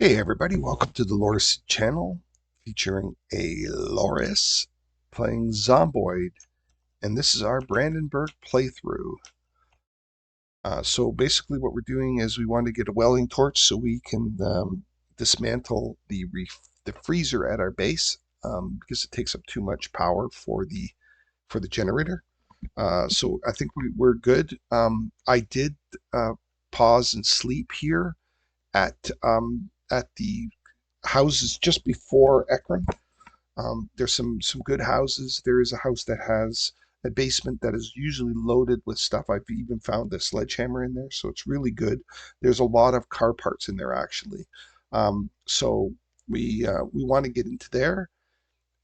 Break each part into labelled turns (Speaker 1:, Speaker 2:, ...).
Speaker 1: Hey everybody, welcome to the Lorisid channel featuring A.Loris playing Zomboid, and this is our Brandenburg playthrough. So basically what we're doing is we want to get a welding torch so we can dismantle the freezer at our base because it takes up too much power for the generator. So I think we're good. I did pause and sleep here at the houses just before Ekron. There's some good houses. There is a house that has a basement that is usually loaded with stuff. I've even found a sledgehammer in there, so it's really good. There's a lot of car parts in there actually. So we want to get into there,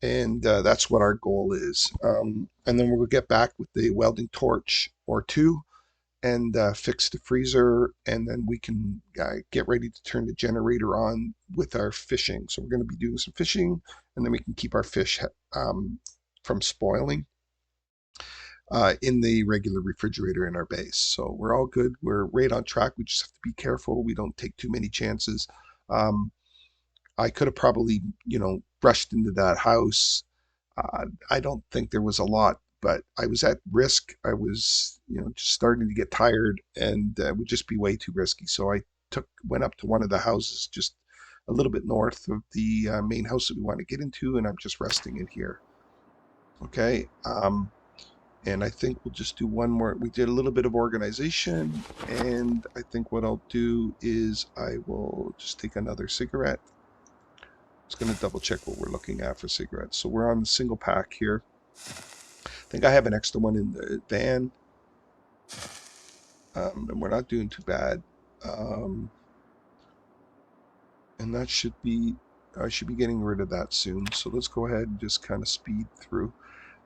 Speaker 1: and that's what our goal is. And then we'll get back with the welding torch or two and fix the freezer, and then we can get ready to turn the generator on with our fishing. So we're going to be doing some fishing, and then we can keep our fish from spoiling in the regular refrigerator in our base. So we're all good. We're right on track. We just have to be careful. We don't take too many chances. Um, I could have probably, rushed into that house. I don't think there was a lot, but I was at risk. I was, just starting to get tired, and it would just be way too risky. So I went up to one of the houses just a little bit north of the main house that we want to get into, and I'm just resting in here. Okay. And I think we'll just do one more. We did a little bit of organization, and I think what I'll do is I will just take another cigarette. Just going to double check what we're looking at for cigarettes. So we're on the single pack here. I think I have an extra one in the van. And we're not doing too bad. And that should be, I should be getting rid of that soon. So let's go ahead and just kind of speed through.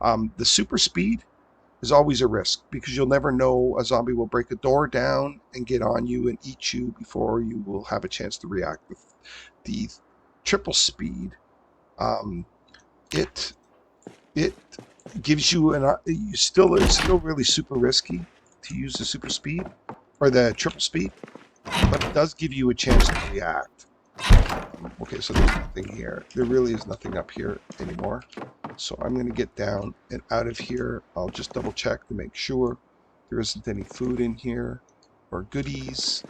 Speaker 1: The super speed is always a risk because you'll never know. A zombie will break a door down and get on you and eat you before you will have a chance to react. With the triple speed, it gives you it's still really super risky to use the super speed or the triple speed, but it does give you a chance to react. Okay, so there's nothing here. There really is nothing up here anymore. So I'm going to get down and out of here. I'll just double check to make sure there isn't any food in here or goodies.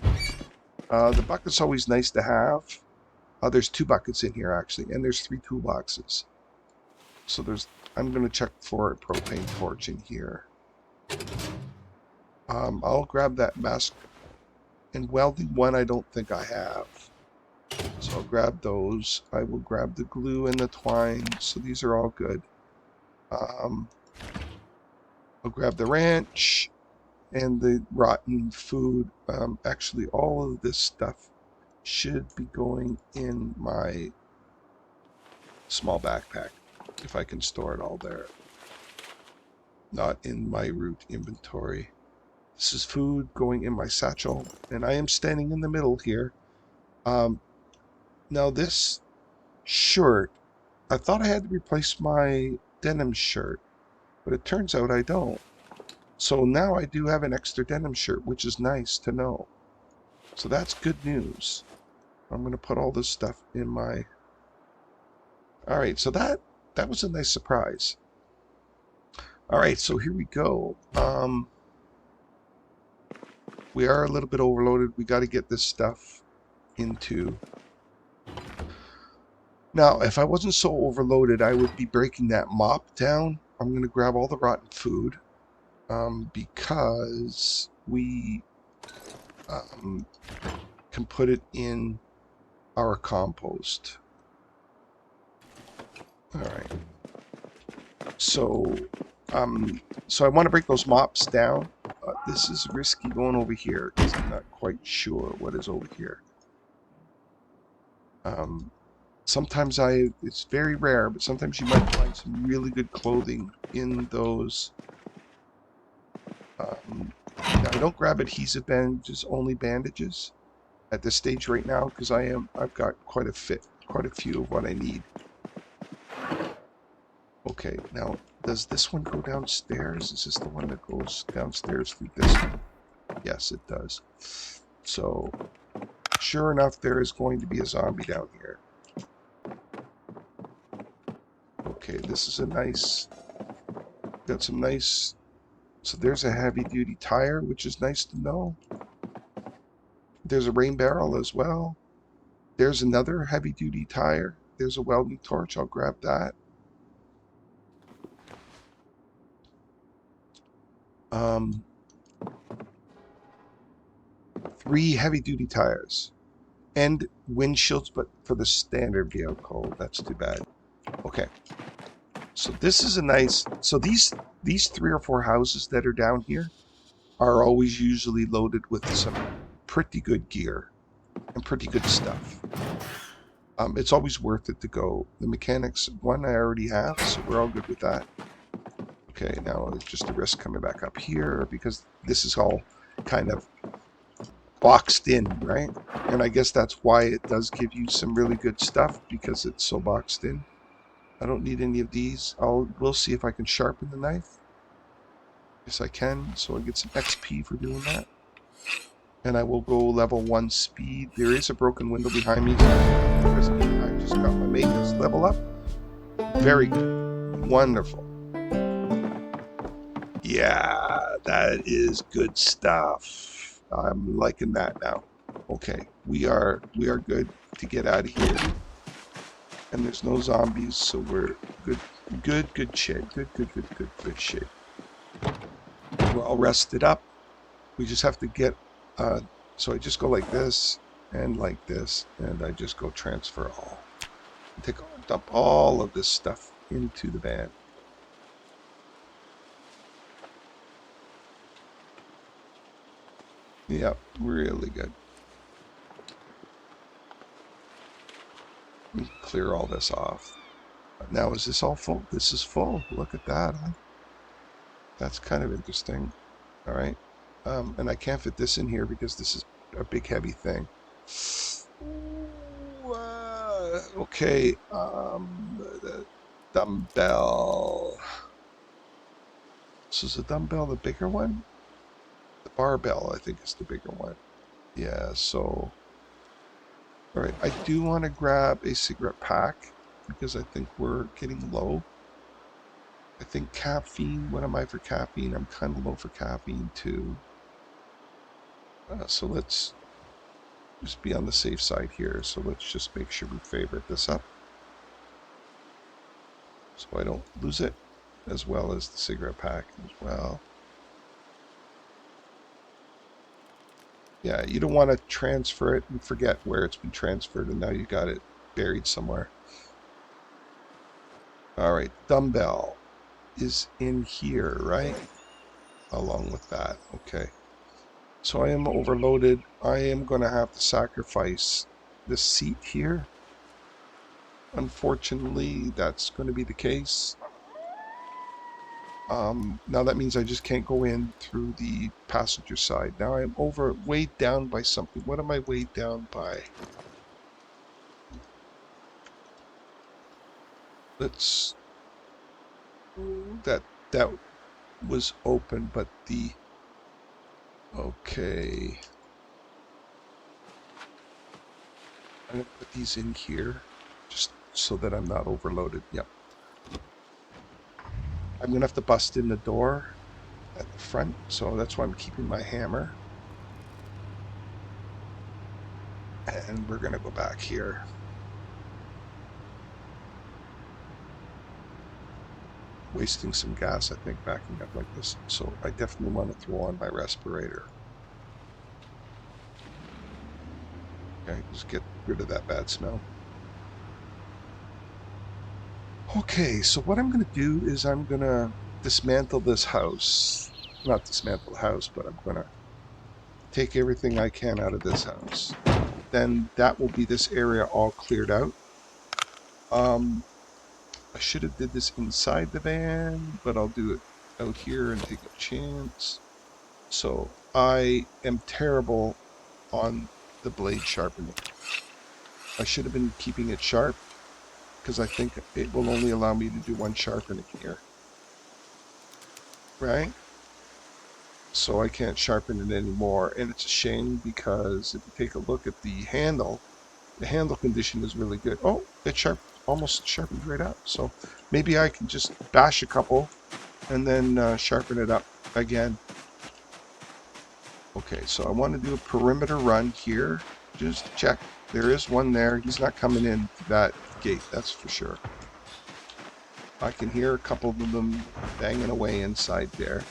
Speaker 1: The bucket's always nice to have. There's 2 buckets in here actually, and there's 3 toolboxes. So I'm going to check for a propane torch in here. I'll grab that mask and welding one I don't think I have. So I'll grab those. I will grab the glue and the twine. So these are all good. I'll grab the wrench and the rotten food. Actually, all of this stuff should be going in my small backpack if I can store it all there. Not in my root inventory. This is food going in my satchel, and I am standing in the middle here. Now this shirt, I thought I had to replace my denim shirt, but it turns out I don't. So now I do have an extra denim shirt, which is nice to know. So that's good news. I'm going to put all this stuff in my... Alright, so that was a nice surprise. Alright, so here we go. We are a little bit overloaded. We got to get this stuff into... Now, if I wasn't so overloaded, I would be breaking that mop down. I'm going to grab all the rotten food because we can put it in our compost. All right. So I want to break those mops down. This is risky going over here because I'm not quite sure what is over here. Sometimes it's very rare, but sometimes you might find some really good clothing in those. Now, I don't grab adhesive bandages, only bandages at this stage right now because I've got quite a few of what I need. Okay, now does this one go downstairs? Is this the one that goes downstairs through this one? Yes, it does. So sure enough, there is going to be a zombie down here. Okay, this is a nice... Got some nice... So there's a heavy-duty tire, which is nice to know. There's a rain barrel as well. There's another heavy-duty tire. There's a welding torch. I'll grab that. Three heavy-duty tires. And windshields, but for the standard vehicle. That's too bad. Okay. So this is a nice... So these 3 or 4 houses that are down here are always usually loaded with some pretty good gear and pretty good stuff. It's always worth it to go. The mechanics one I already have, so we're all good with that. Okay, now it's just a risk coming back up here because this is all kind of boxed in, right? And I guess that's why it does give you some really good stuff, because it's so boxed in. I don't need any of these. We'll see if I can sharpen the knife. Yes, I can, so I get some XP for doing that. And I will go level 1 speed. There is a broken window behind me. I just got my maintenance level up. Very good. Wonderful. Yeah, that is good stuff. I'm liking that now. Okay, we are good to get out of here. And there's no zombies, so we're good shape. Good shape. We're all rested up. We just have to get, so I just go like this, and I just go transfer all. Dump all of this stuff into the van. Yep, really good. Let me clear all this off. Now, is this all full? This is full. Look at that. Huh? That's kind of interesting. All right. And I can't fit this in here because this is a big, heavy thing. Okay. The dumbbell. So is the dumbbell the bigger one? The barbell, I think, is the bigger one. Yeah, so... All right, I do want to grab a cigarette pack because I think we're getting low. I think caffeine, what am I for caffeine? I'm kind of low for caffeine too. So let's just be on the safe side here. So let's just make sure we favorite this up so I don't lose it, as well as the cigarette pack as well. Yeah, you don't want to transfer it and forget where it's been transferred, and now you got it buried somewhere. All right, dumbbell is in here, right? Along with that, okay. So I am overloaded. I am going to have to sacrifice this seat here. Unfortunately, that's going to be the case. Now that means I just can't go in through the passenger side. Now I'm weighed down by something. What am I weighed down by? Let's... That was open, but the... Okay. I'm going to put these in here, just so that I'm not overloaded. Yep. I'm going to have to bust in the door at the front, so that's why I'm keeping my hammer. And we're going to go back here. Wasting some gas, I think, backing up like this. So I definitely want to throw on my respirator. Okay, just get rid of that bad smell. Okay, so what I'm going to do is I'm going to dismantle this house. Not dismantle the house, but I'm going to take everything I can out of this house. Then that will be this area all cleared out. I should have did this inside the van, but I'll do it out here and take a chance. So I am terrible on the blade sharpening. I should have been keeping it sharp, because I think it will only allow me to do one sharpening here. Right? so I can't sharpen it anymore. And it's a shame because if you take a look at the handle condition is really good. Oh, it almost sharpened right up. So maybe I can just bash a couple and then sharpen it up again. Okay, so I want to do a perimeter run here. Just to check. There is one there. He's not coming in that gate, that's for sure. I can hear a couple of them banging away inside there.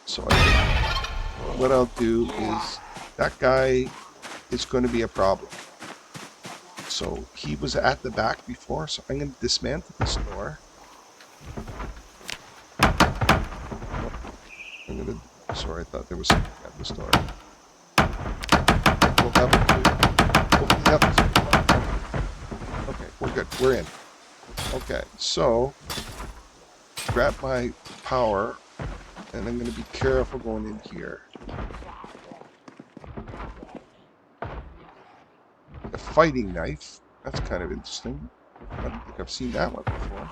Speaker 1: So I think what I'll do is that guy is going to be a problem. So he was at the back before, so I'm going to dismantle this door. I'm going to, sorry, I thought there was something at this door. We'll have to, hopefully have to, okay, we're good, we're in. Okay, so grab my power, and I'm going to be careful going in here. A fighting knife, that's kind of interesting. I don't think I've seen that one before.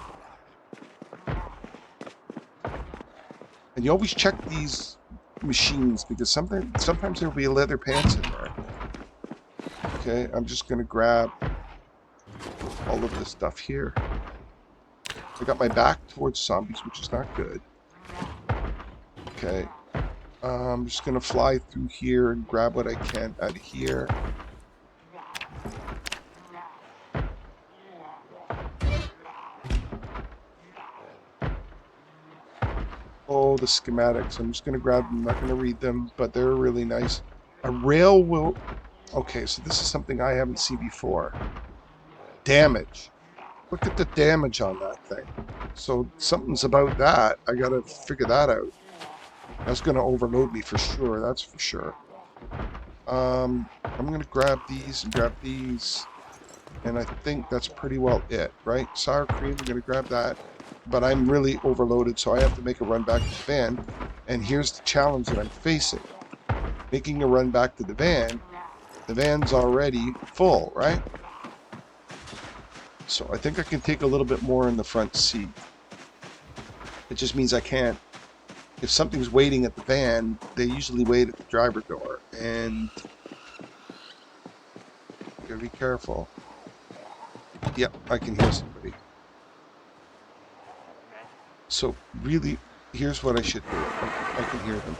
Speaker 1: And you always check these machines because sometimes there'll be leather pants in there. Okay, I'm just going to grab all of this stuff here. I got my back towards zombies, which is not good. Okay, I'm just going to fly through here and grab what I can out of here. Oh, the schematics. I'm just going to grab them. I'm not going to read them, but they're really nice. A rail will... Okay, so this is something I haven't seen before. Damage. Look at the damage on that thing. So something's about that. I got to figure that out. That's going to overload me for sure. That's for sure. I'm going to grab these and grab these. And I think that's pretty well it, right? Sour cream, I'm going to grab that. But I'm really overloaded, so I have to make a run back to the van. And here's the challenge that I'm facing. Making a run back to the van. The van's already full, right? So I think I can take a little bit more in the front seat. It just means I can't. If something's waiting at the van, they usually wait at the driver door. And you gotta be careful. Yep, I can hear somebody. So really, here's what I should do. I can hear them.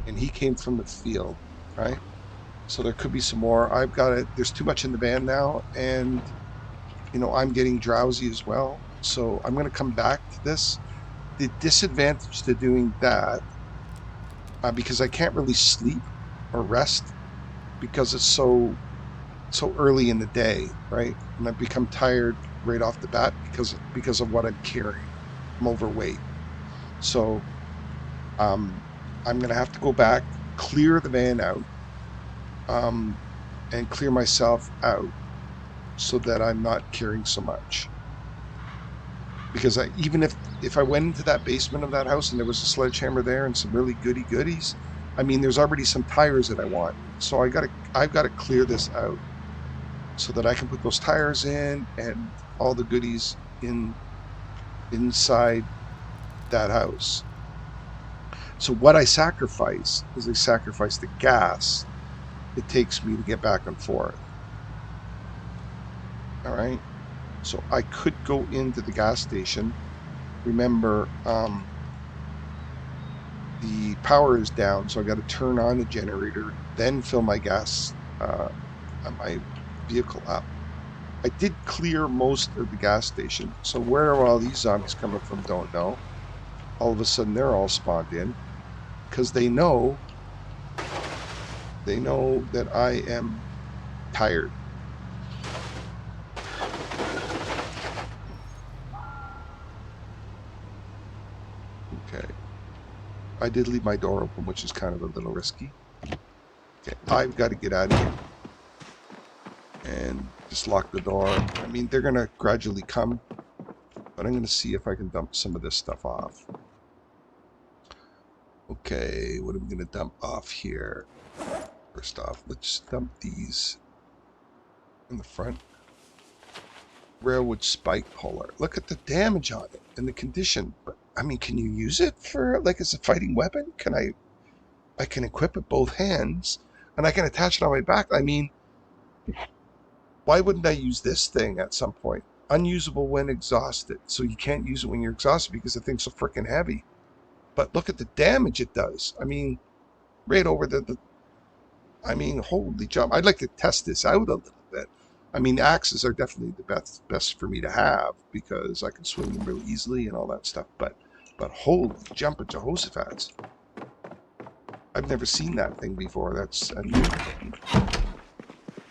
Speaker 1: And he came from the field, right? So there could be some more. I've got it. There's too much in the van now, and you know I'm getting drowsy as well. So I'm going to come back to this. The disadvantage to doing that, because I can't really sleep or rest because it's so early in the day, right? And I've become tired right off the bat because of what I'm carrying. I'm overweight. So I'm going to have to go back, clear the van out, and clear myself out so that I'm not carrying so much. Because even if I went into that basement of that house and there was a sledgehammer there and some really goodies, I mean, there's already some tires that I want. So I've got to clear this out so that I can put those tires in and all the goodies inside that house. So what I sacrifice is I sacrifice the gas it takes me to get back and forth. All right. So I could go into the gas station. Remember, the power is down, so I got to turn on the generator, then fill my gas on my vehicle up. I did clear most of the gas station, so where are all these zombies coming from, don't know. All of a sudden, they're all spawned in because they know that I am tired. Okay. I did leave my door open, which is kind of a little risky. Okay, I've got to get out of here and just lock the door. I mean, they're going to gradually come, but I'm going to see if I can dump some of this stuff off. Okay, what are we going to dump off here? First off, let's dump these in the front. Railwood spike puller. Look at the damage on it and the condition. But I mean, can you use it for, like, as a fighting weapon? I can equip it both hands, and I can attach it on my back. I mean, why wouldn't I use this thing at some point? Unusable when exhausted. So you can't use it when you're exhausted because the thing's so freaking heavy. But look at the damage it does. I mean, right over I mean, holy jump. I'd like to test this out a little bit. I mean, axes are definitely the best for me to have because I can swing them really easily and all that stuff. But holy jumping Jehoshaphat's. I've never seen that thing before. That's a new thing.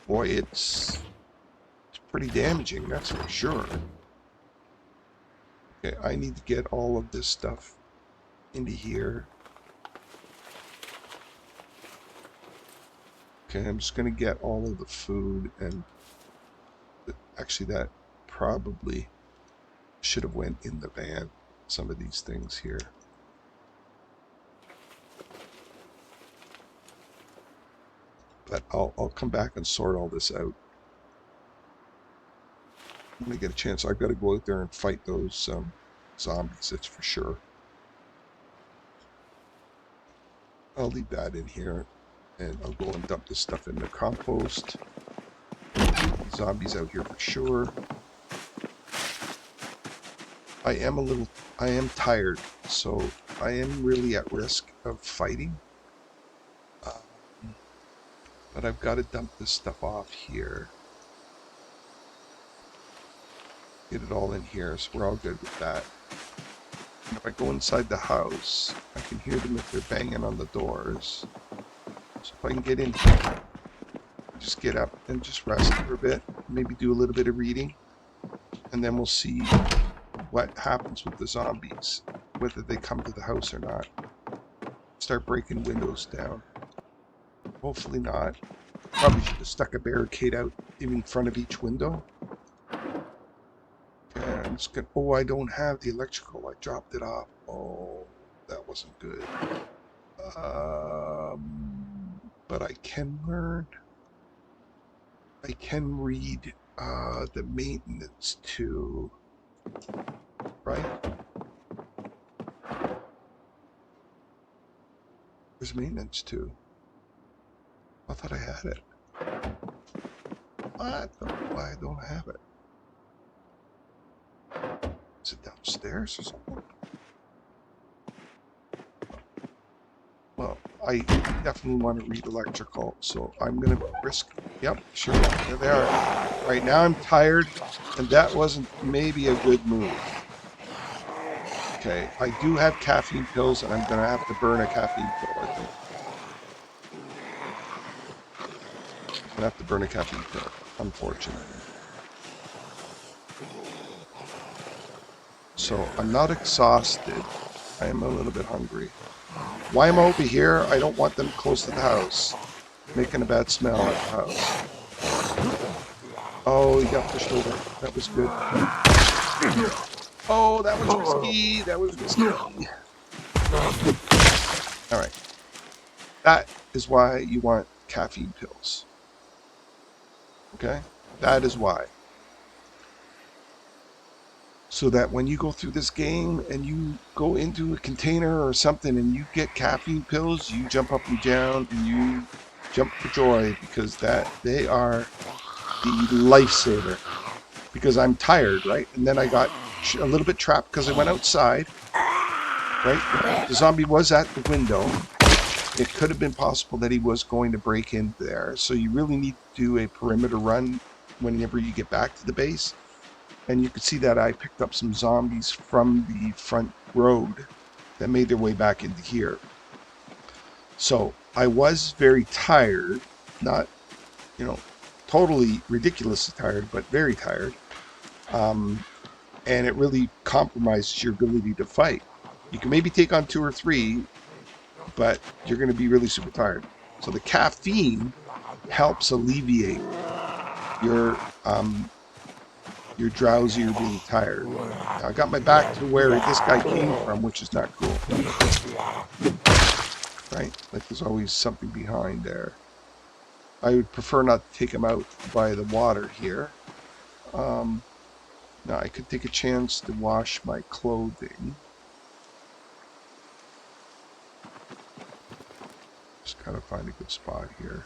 Speaker 1: Boy, it's pretty damaging, that's for sure. Okay, I need to get all of this stuff into here. Okay, I'm just going to get all of the food, and actually that probably should have went in the van, some of these things here. But I'll come back and sort all this out. When I get a chance, I've got to go out there and fight those zombies, that's for sure. I'll leave that in here, and I'll go and dump this stuff in the compost. Zombies out here for sure. I am tired, so I am really at risk of fighting. But I've got to dump this stuff off here. Get it all in here, so we're all good with that. And if I go inside the house, I can hear them if they're banging on the doors. So if I can get in here, just get up and just rest for a bit, maybe do a little bit of reading, and then we'll see what happens with the zombies, whether they come to the house or not. Start breaking windows down. Hopefully not. Probably should have stuck a barricade out in front of each window. Okay, I'm just gonna, oh, I don't have the electrical. I dropped it off. Oh, that wasn't good. But I can learn. I can read the maintenance too. Right? Where's maintenance too? I thought I had it. I don't know why I don't have it. Is it downstairs or something? Well, I definitely want to read electrical, so I'm going to risk... Yep, sure, there they are. Right now I'm tired, and that wasn't maybe a good move. Okay, I do have caffeine pills, and I'm going to have to burn a caffeine pill, I think. I'm going to have to burn a caffeine pill, unfortunately. So, I'm not exhausted. I am a little bit hungry. Why am I over here? I don't want them close to the house. Making a bad smell at the house. Oh, he got pushed over. That was good. Oh, that was risky. That was risky. Alright. That is why you want caffeine pills. Okay? That is why. So that when you go through this game and you go into a container or something and you get caffeine pills, you jump up and down and you jump for joy, because that they are the lifesaver. Because I'm tired, right? And then I got a little bit trapped because I went outside, right? The zombie was at the window. It could have been possible that he was going to break in there. So you really need to do a perimeter run whenever you get back to the base. And you can see that I picked up some zombies from the front road that made their way back into here. So I was very tired, not, you know, totally ridiculously tired, but very tired. And it really compromises your ability to fight. You can maybe take on 2 or 3, but you're going to be really super tired. So the caffeine helps alleviate your drowsy or being tired. I got my back to where this guy came from, which is not cool. Right? Like there's always something behind there. I would prefer not to take him out by the water here. Now I could take a chance to wash my clothing. Just gotta find a good spot here.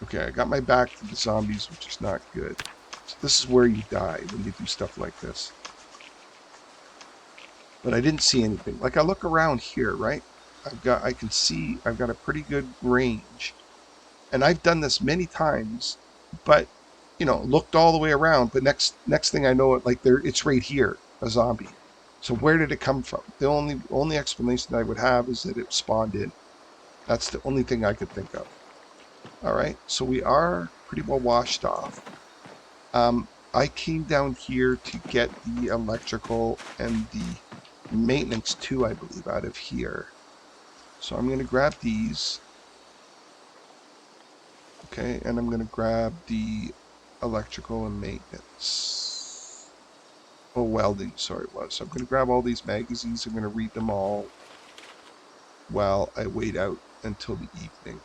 Speaker 1: Okay, I got my back to the zombies, which is not good. So this is where you die when you do stuff like this. But I didn't see anything. Like, I look around here, right? I can see I've got a pretty good range. And I've done this many times, but you know, looked all the way around, but next thing I know, it's right here, a zombie. So where did it come from? The only explanation I would have is that it spawned in. That's the only thing I could think of. All right, so we are pretty well washed off. I came down here to get the electrical and the maintenance too, I believe, out of here. So I'm going to grab these. Okay, and I'm going to grab the electrical and maintenance. Oh, welding, sorry, it was. So I'm going to grab all these magazines. I'm going to read them all while I wait out until the evening.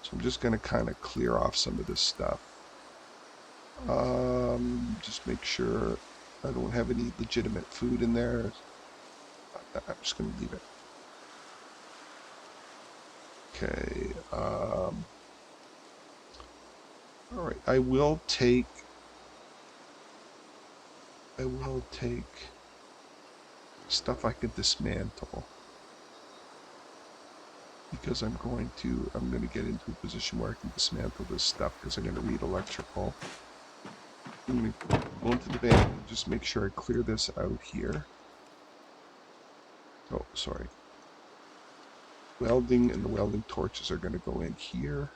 Speaker 1: So I'm just going to kind of clear off some of this stuff. Just make sure I don't have any legitimate food in there. I'm just going to leave it. Okay. All right. I will take stuff I can dismantle, because I'm going to get into a position where I can dismantle this stuff, because I'm going to read electrical. I'm going to go into the van and just make sure I clear this out here. Oh, sorry. Welding and the welding torches are going to go in here,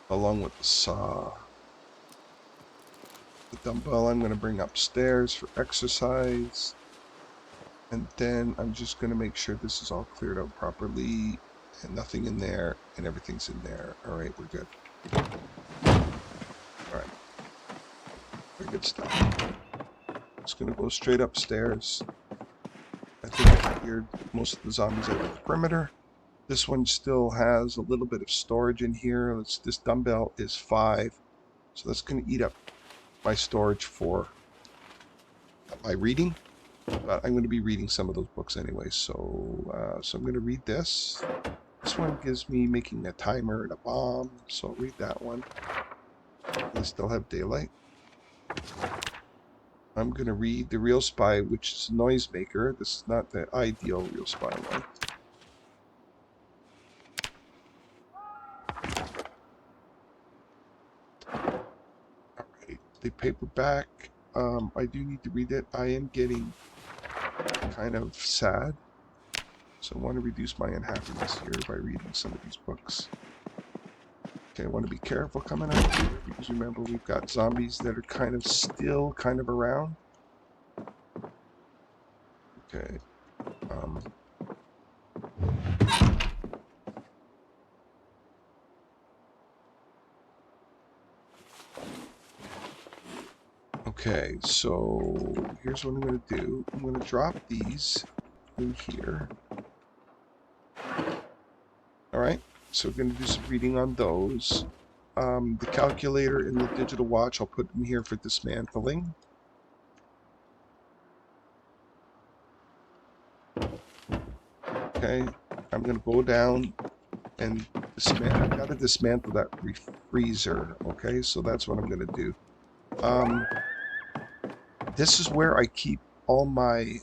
Speaker 1: along with the saw. The dumbbell I'm going to bring upstairs for exercise. And then I'm just going to make sure this is all cleared out properly, and nothing in there, and everything's in there. All right, we're good. All right. Very good stuff. It's going to go straight upstairs. I think I cleared most of the zombies out of the perimeter. This one still has a little bit of storage in here. This dumbbell is 5. So that's going to eat up my storage for my reading. But I'm going to be reading some of those books anyway. So I'm going to read this. This one gives me making a timer and a bomb. So I'll read that one. I still have daylight. I'm going to read The Real Spy, which is Noisemaker. This is not the ideal Real Spy one. Alright, the paperback. I do need to read it. I am getting kind of sad. So I want to reduce my unhappiness here by reading some of these books. Okay, I want to be careful coming out here, because remember, we've got zombies that are still kind of around. Okay. Okay, so here's what I'm going to do. I'm going to drop these in here. Alright, so we're going to do some reading on those. The calculator and the digital watch, I'll put in here for dismantling. Okay, I'm going to go down and dismantle. I've got to dismantle that freezer. Okay, so that's what I'm going to do. This is where I keep all my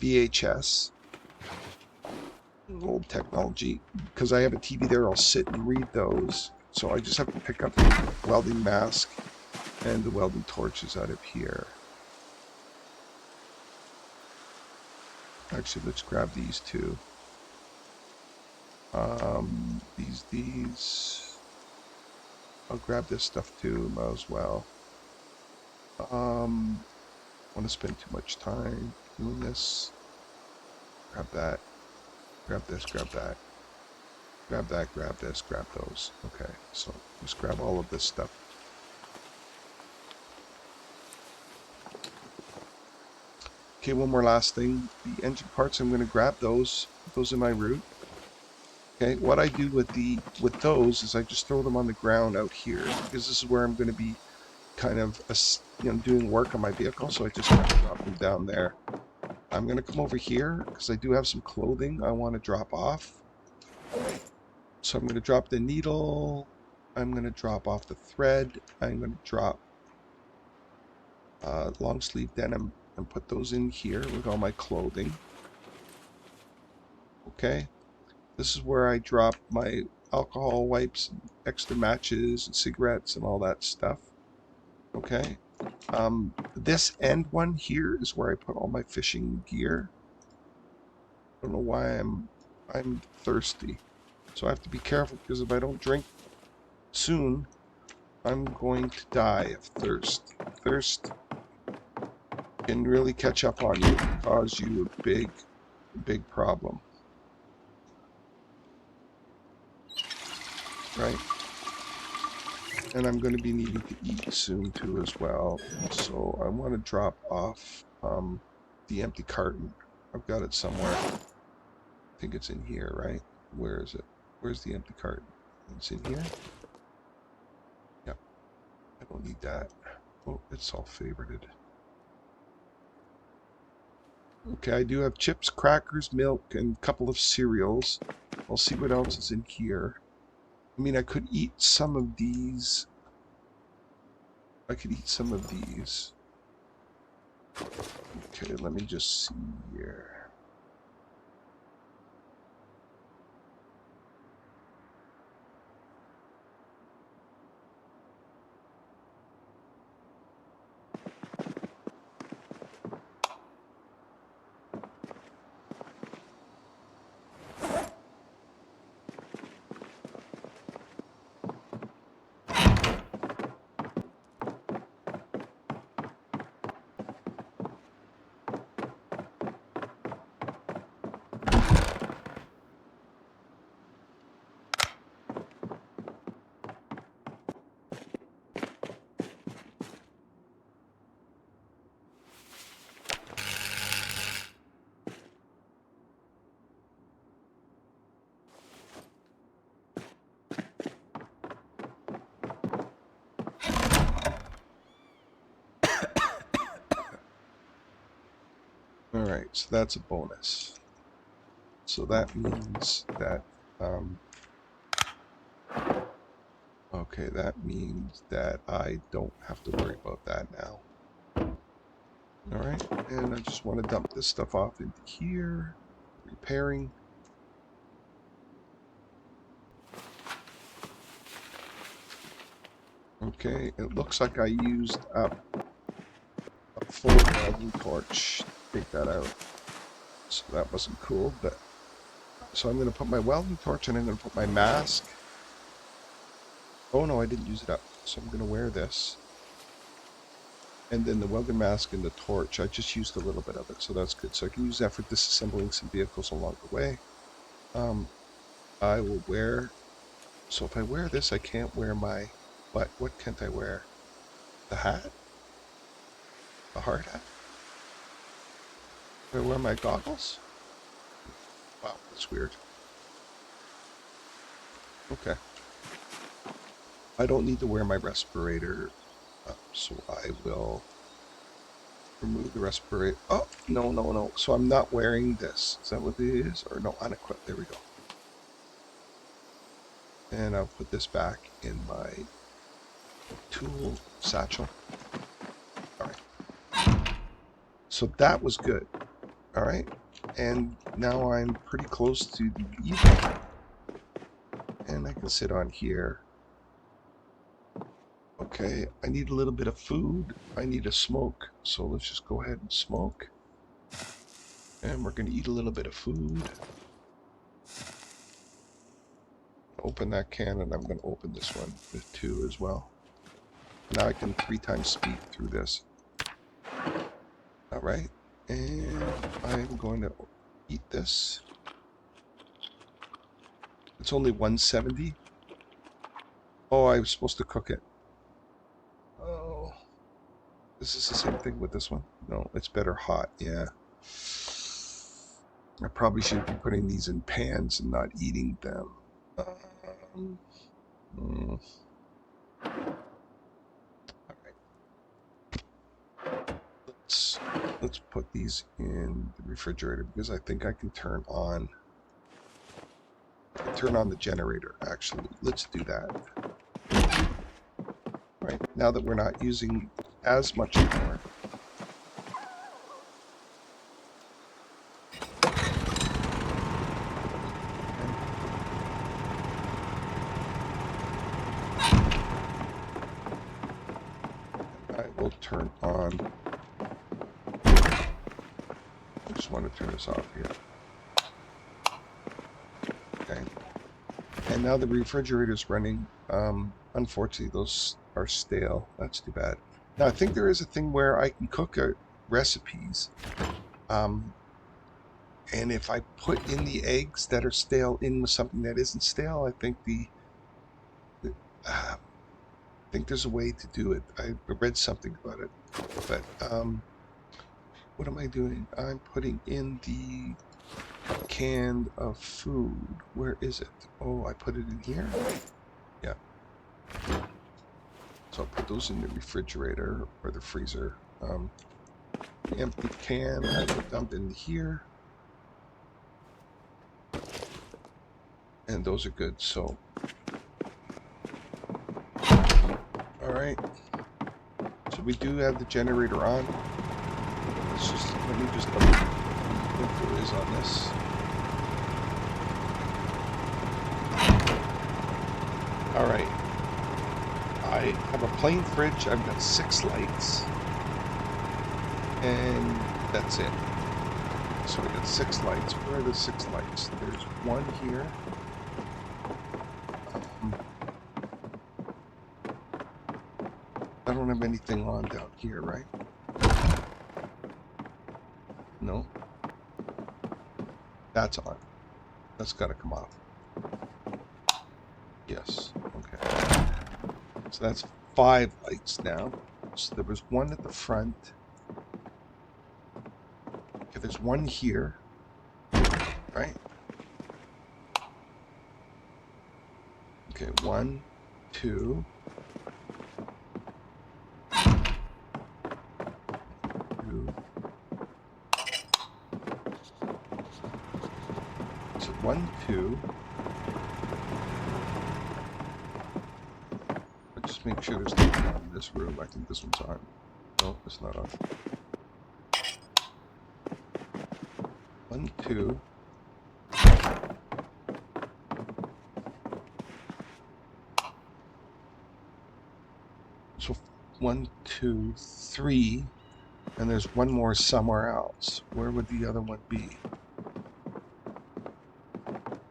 Speaker 1: VHS, old technology, because I have a TV there. I'll sit and read those. So I just have to pick up the welding mask and the welding torches out of here. Actually, let's grab these two. These. I'll grab this stuff too, might as well. Want to spend too much time doing this. Grab that. Grab this, grab that. Grab that, grab this, grab those. Okay, so just grab all of this stuff. Okay, one more last thing. The engine parts, I'm going to grab those. Those in my route. Okay, what I do with those is I just throw them on the ground out here, because this is where I'm going to be kind of doing work on my vehicle, so I just kind of drop them down there. I'm going to come over here because I do have some clothing I want to drop off. So I'm going to drop the needle. I'm going to drop off the thread. I'm going to drop long sleeve denim and put those in here with all my clothing. Okay. This is where I drop my alcohol wipes, extra matches, and cigarettes, and all that stuff. Okay. This end one here is where I put all my fishing gear. I don't know why I'm thirsty. So I have to be careful, because if I don't drink soon, I'm going to die of thirst. Thirst can really catch up on you and cause you a big problem. Right? And I'm going to be needing to eat soon too as well. So I want to drop off the empty carton. I've got it somewhere. I think it's in here, right? Where is it? Where's the empty carton? It's in here? Yep. I don't need that. Oh, it's all favorited. Okay, I do have chips, crackers, milk, and a couple of cereals. I'll see what else is in here. I mean, I could eat some of these. I could eat some of these. Okay, let me just see here. Alright, so that's a bonus. So that means that, okay, that means that I don't have to worry about that now. Alright, and I just want to dump this stuff off into here. Repairing. Okay, it looks like I used up a full welding torch. Take that out. So that wasn't cool, but so I'm going to put my welding torch and I'm going to put my mask. Oh no, I didn't use it up. So I'm going to wear this. And then the welding mask and the torch, I just used a little bit of it, so that's good. So I can use that for disassembling some vehicles along the way. I will wear, so if I wear this, I can't wear my, what can't I wear? The hat? The hard hat? Do I wear my goggles? Wow, that's weird. Okay. I don't need to wear my respirator, so I will remove the respirator. Oh, no, no, no. So I'm not wearing this. Is that what it is? Or no, unequipped. There we go. And I'll put this back in my tool satchel. All right. So that was good. All right. And now I'm pretty close to the evening. And I can sit on here. Okay, I need a little bit of food. I need a smoke. So let's just go ahead and smoke. And we're going to eat a little bit of food. Open that can, and I'm going to open this one with 2 as well. Now I can 3 times speed through this. Alright, and I'm going to eat this. It's only 170. Oh, I was supposed to cook it. Oh. Is this the same thing with this one? No, it's better hot, yeah. I probably should be putting these in pans and not eating them. Alright. let's put these in the refrigerator because I think I can turn on the generator. Actually, let's do that. Right, now that we're not using as much anymore. I will turn on. I just want to turn this off here. Okay. And now the refrigerator's running. Unfortunately, those are stale. That's too bad. Now, I think there is a thing where I can cook recipes. And if I put in the eggs that are stale in with something that isn't stale, I think I think there's a way to do it. I read something about it. But what am I doing? I'm putting in the can of food. Where is it? Oh, I put it in here? Yeah. So I'll put those in the refrigerator or the freezer. The empty can I will dump in here. And those are good, so. Alright. So we do have the generator on. Let me just double check what there is on this. Alright. I have a plain fridge. I've got 6 lights. And that's it. So I got 6 lights. Where are the 6 lights? There's one here. I don't have anything on down here, right? No. That's on. That's got to come off. Yes. Okay. So that's 5 lights now. So there was one at the front. Okay, there's one here. Right? Okay, 1, 2. 2. So 1, 2. Let's just make sure there's nothing on in this room. I think this one's on. No, it's not on. 1, 2. So 1, 2, 3, and there's one more somewhere else. Where would the other one be?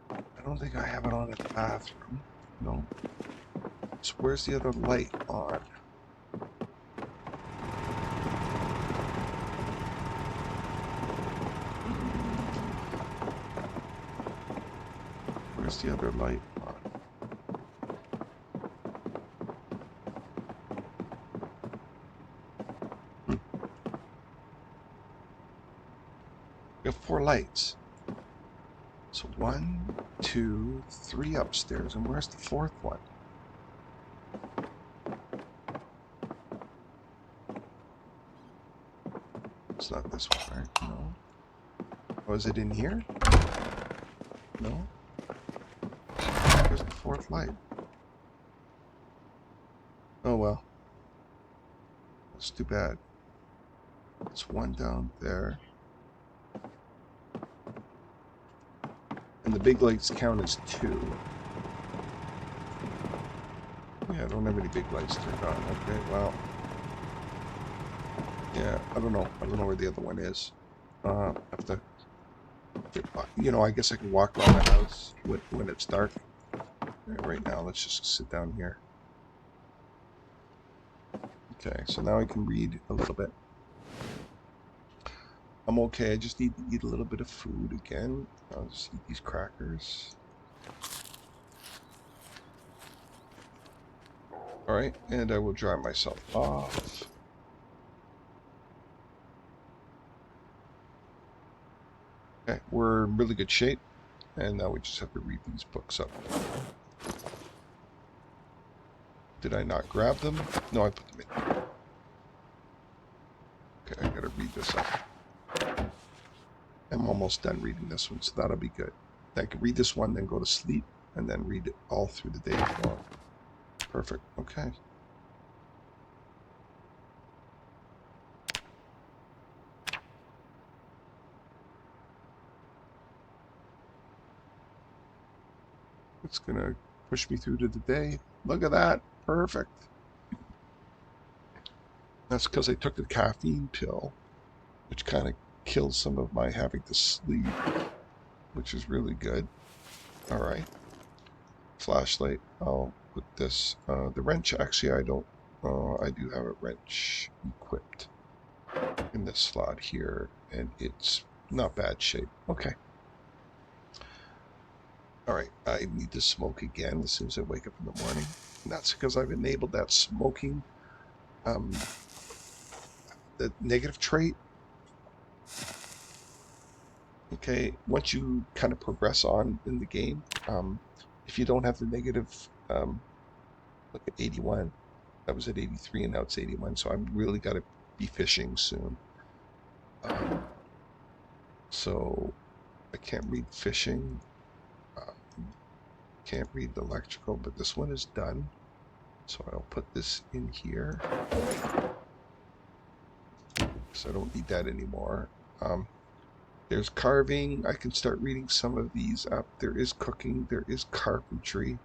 Speaker 1: I don't think I have it on in the bathroom. No. So where's the other light on? Where's the other light on? We have 4 lights. So 1, 2, 3 upstairs. And where's the 4th one? It's not this one, right? No. Oh, is it in here? No. Where's the 4th light? Oh well. That's too bad. It's one down there. And the big lights count as 2. Yeah, I don't have any big lights turned on. Okay, well. Yeah, I don't know. I don't know where the other one is. I have to, you know, I guess I can walk around the house when it's dark. Right now, let's just sit down here. Okay, so now I can read a little bit. I'm okay. I just need to eat a little bit of food again. I'll just eat these crackers. Alright, and I will dry myself off. Okay, we're in really good shape. And now we just have to read these books up. Did I not grab them? No, I put them in. Okay, I gotta read this up. I'm almost done reading this one, so that'll be good. I can read this one, then go to sleep, and then read it all through the day if you want. Perfect. Okay. It's gonna push me through to the day. Look at that. Perfect. That's because I took the caffeine pill, which kind of kills some of my having to sleep, which is really good. All right. Flashlight. I'll put this. The wrench, actually, I don't. I do have a wrench equipped in this slot here, and it's not bad shape. Okay. All right. I need to smoke again as soon as I wake up in the morning. And that's because I've enabled that smoking, the negative trait. Okay. Once you kind of progress on in the game, if you don't have the negative, look at 81. That was at 83 and now it's 81, so I'm really got to be fishing soon. So I can't read fishing, can't read the electrical, but this one is done. So I'll put this in here because I don't need that anymore. There's carving. I can start reading some of these up. There is cooking. There is carpentry.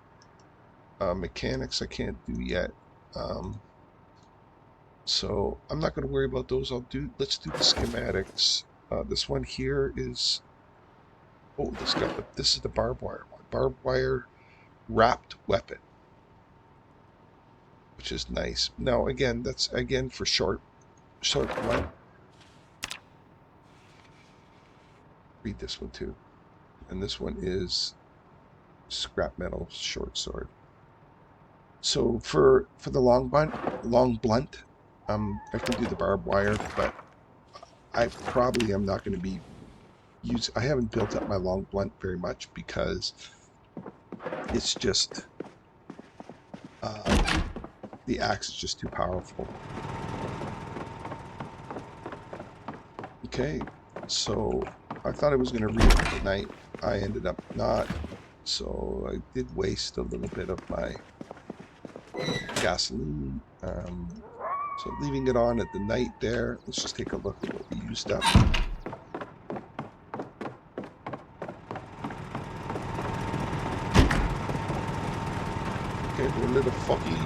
Speaker 1: Mechanics I can't do yet. So I'm not going to worry about those. Let's do the schematics. This one here is, oh, this is the barbed wire one. Barbed wire wrapped weapon, which is nice. Now again, that's again for short one. Read this one too. And this one is scrap metal short sword. So for the long blunt, I can do the barbed wire, but I probably am not going to be I haven't built up my long blunt very much because it's just the axe is just too powerful. Okay, so I thought I was going to read it at night. I ended up not, so I did waste a little bit of my gasoline. So leaving it on at the night there. Let's just take a look at what we used up. Okay, we're a little foggy.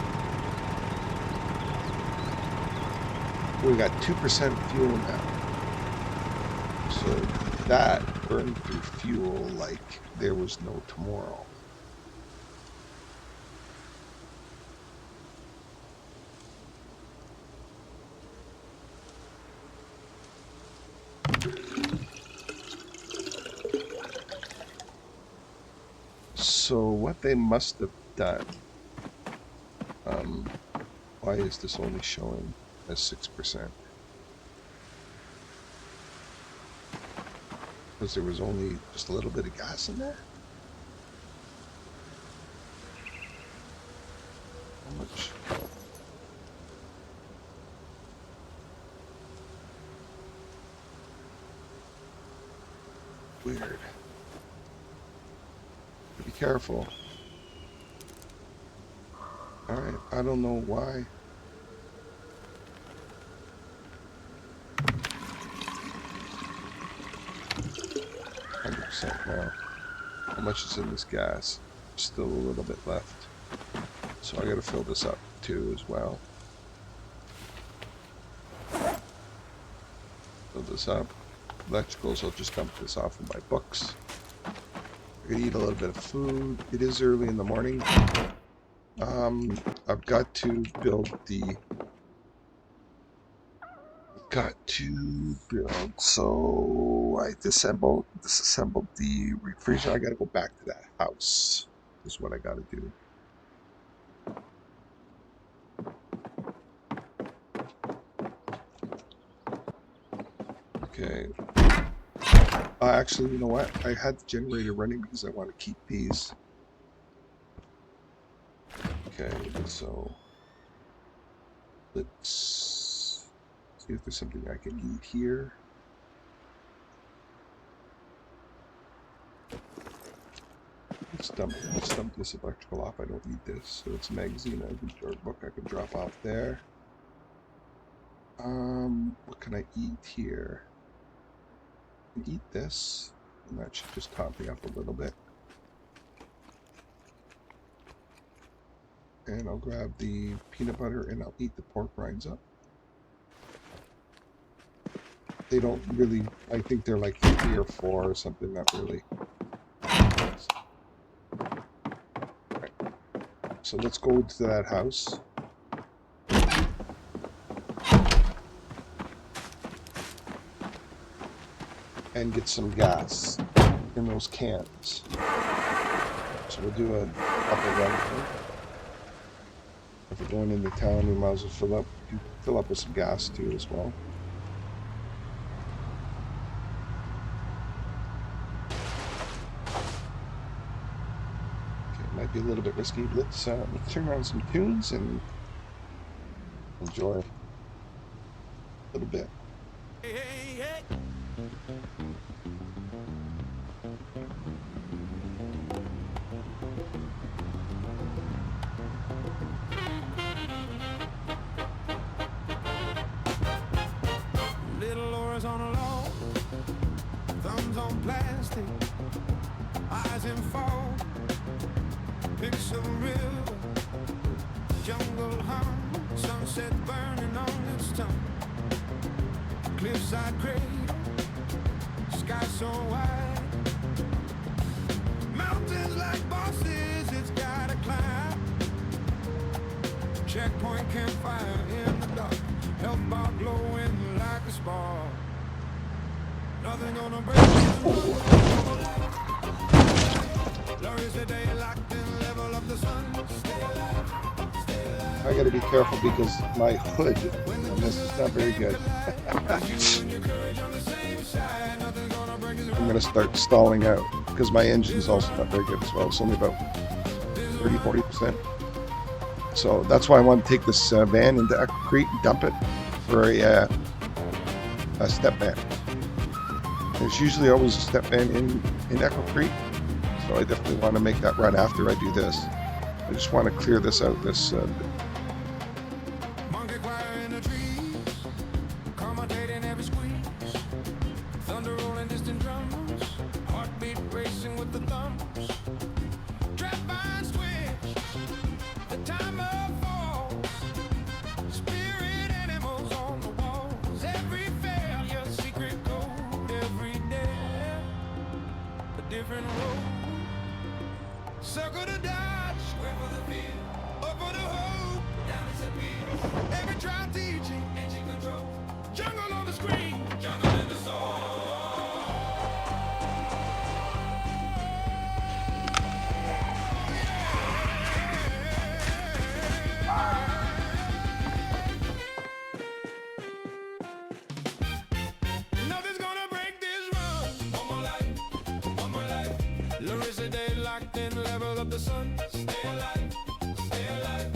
Speaker 1: We got 2% fuel now. So that burned through fuel like there was no tomorrow. So what they must have done, why is this only showing as 6%? Because there was only just a little bit of gas in there? How much? Weird. Be careful. Alright, I don't know why. Now, how much is in this gas? Still a little bit left. So I gotta fill this up too as well. Fill this up. Electricals, I'll just dump this off in my books. I'm gonna eat a little bit of food. It is early in the morning. I've got to build so I disassembled the refrigerator. I gotta go back to that house is what I gotta do. Okay. Actually, you know what? I had the generator running because I want to keep these. Okay, so let's See if there's something I can eat here. Let's dump this electrical off. I don't need this. So it's a magazine, or a book I can drop off there. What can I eat here? I can eat this, and that should just top me up a little bit. And I'll grab the peanut butter and I'll eat the pork rinds up. They don't really, I think they're like 3 or 4 or something, not really. Right. So let's go to that house. And get some gas in those cans. So we'll do a couple runs here. If we're going into town, we might as well fill up with some gas too as well. Okay, it might be a little bit risky. Let's turn on some tunes and enjoy a little bit.
Speaker 2: Hey, hey, hey. Little Loris on a log, thumbs on plastic, eyes in fog, picture river, jungle hum, sunset burning on its tongue, cliffside cradle, sky so wide, mountains like bosses, it's gotta climb, checkpoint campfire in the dark, health bar glowing like a spark, nothing gonna break this. Lorisid day locked in, level of the sun, stay alive, stay alive.
Speaker 1: I gotta be careful because my hood on this is not very good. I'm gonna start stalling out because my engine's also not very good as well. It's only about 30–40%. So that's why I want to take this van into Echo and dump it for a step van. There's usually always a step van in Echo Creek, so I definitely want to make that run after I do this. I just want to clear this out. This
Speaker 2: Monkey choir in the trees, commentating every squeeze, thunder rolling distant drums, heartbeat racing with the thumbs, trap vines twitch, the timer falls, spirit animals on the walls, every failure, secret code, every day, a different road, circle the dodge, square for the field, up for the hope, down is a beat, every trial teaching, engine control, jungle on the screen, jungle in the soul. Nothing's gonna break this run. One more life, one more life. Lorisid day locked in, level of the sun. Stay alive, stay alive.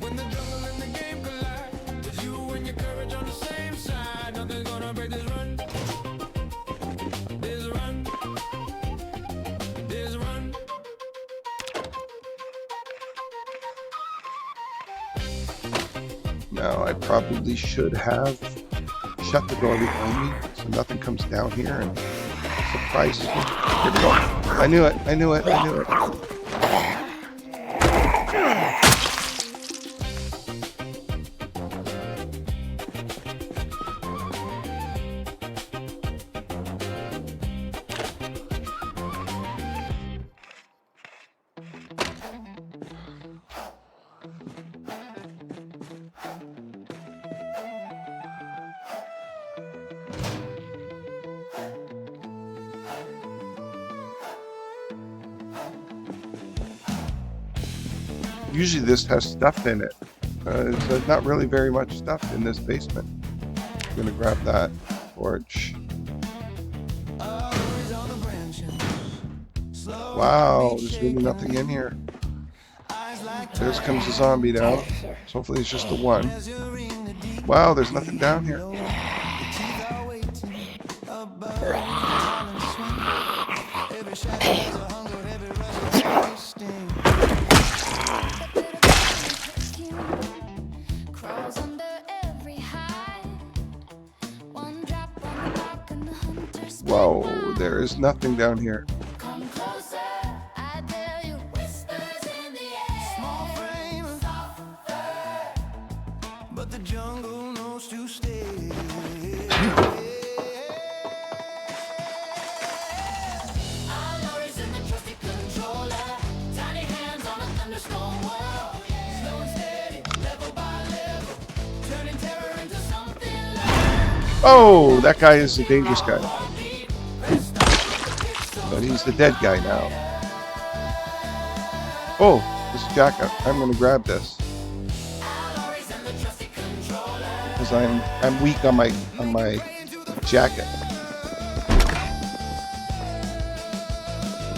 Speaker 2: When the jungle and the game collide, with you and your courage on the same side, nothing's gonna break this run. This run, this run.
Speaker 1: now I probably should have shut the door behind me so nothing comes down here and surprises me. Here we go. I knew it. I knew it. I knew it. Usually this has stuff in it. There's not really very much stuff in this basement. I'm gonna grab that torch. Wow, there's really nothing in here. There comes a zombie now. So hopefully it's just the one. Wow, there's nothing down here. Whoa, there is nothing down here. Oh, that guy is a dangerous guy. But he's the dead guy now. Oh, this jacket. I'm gonna grab this. Because I'm weak on my jacket.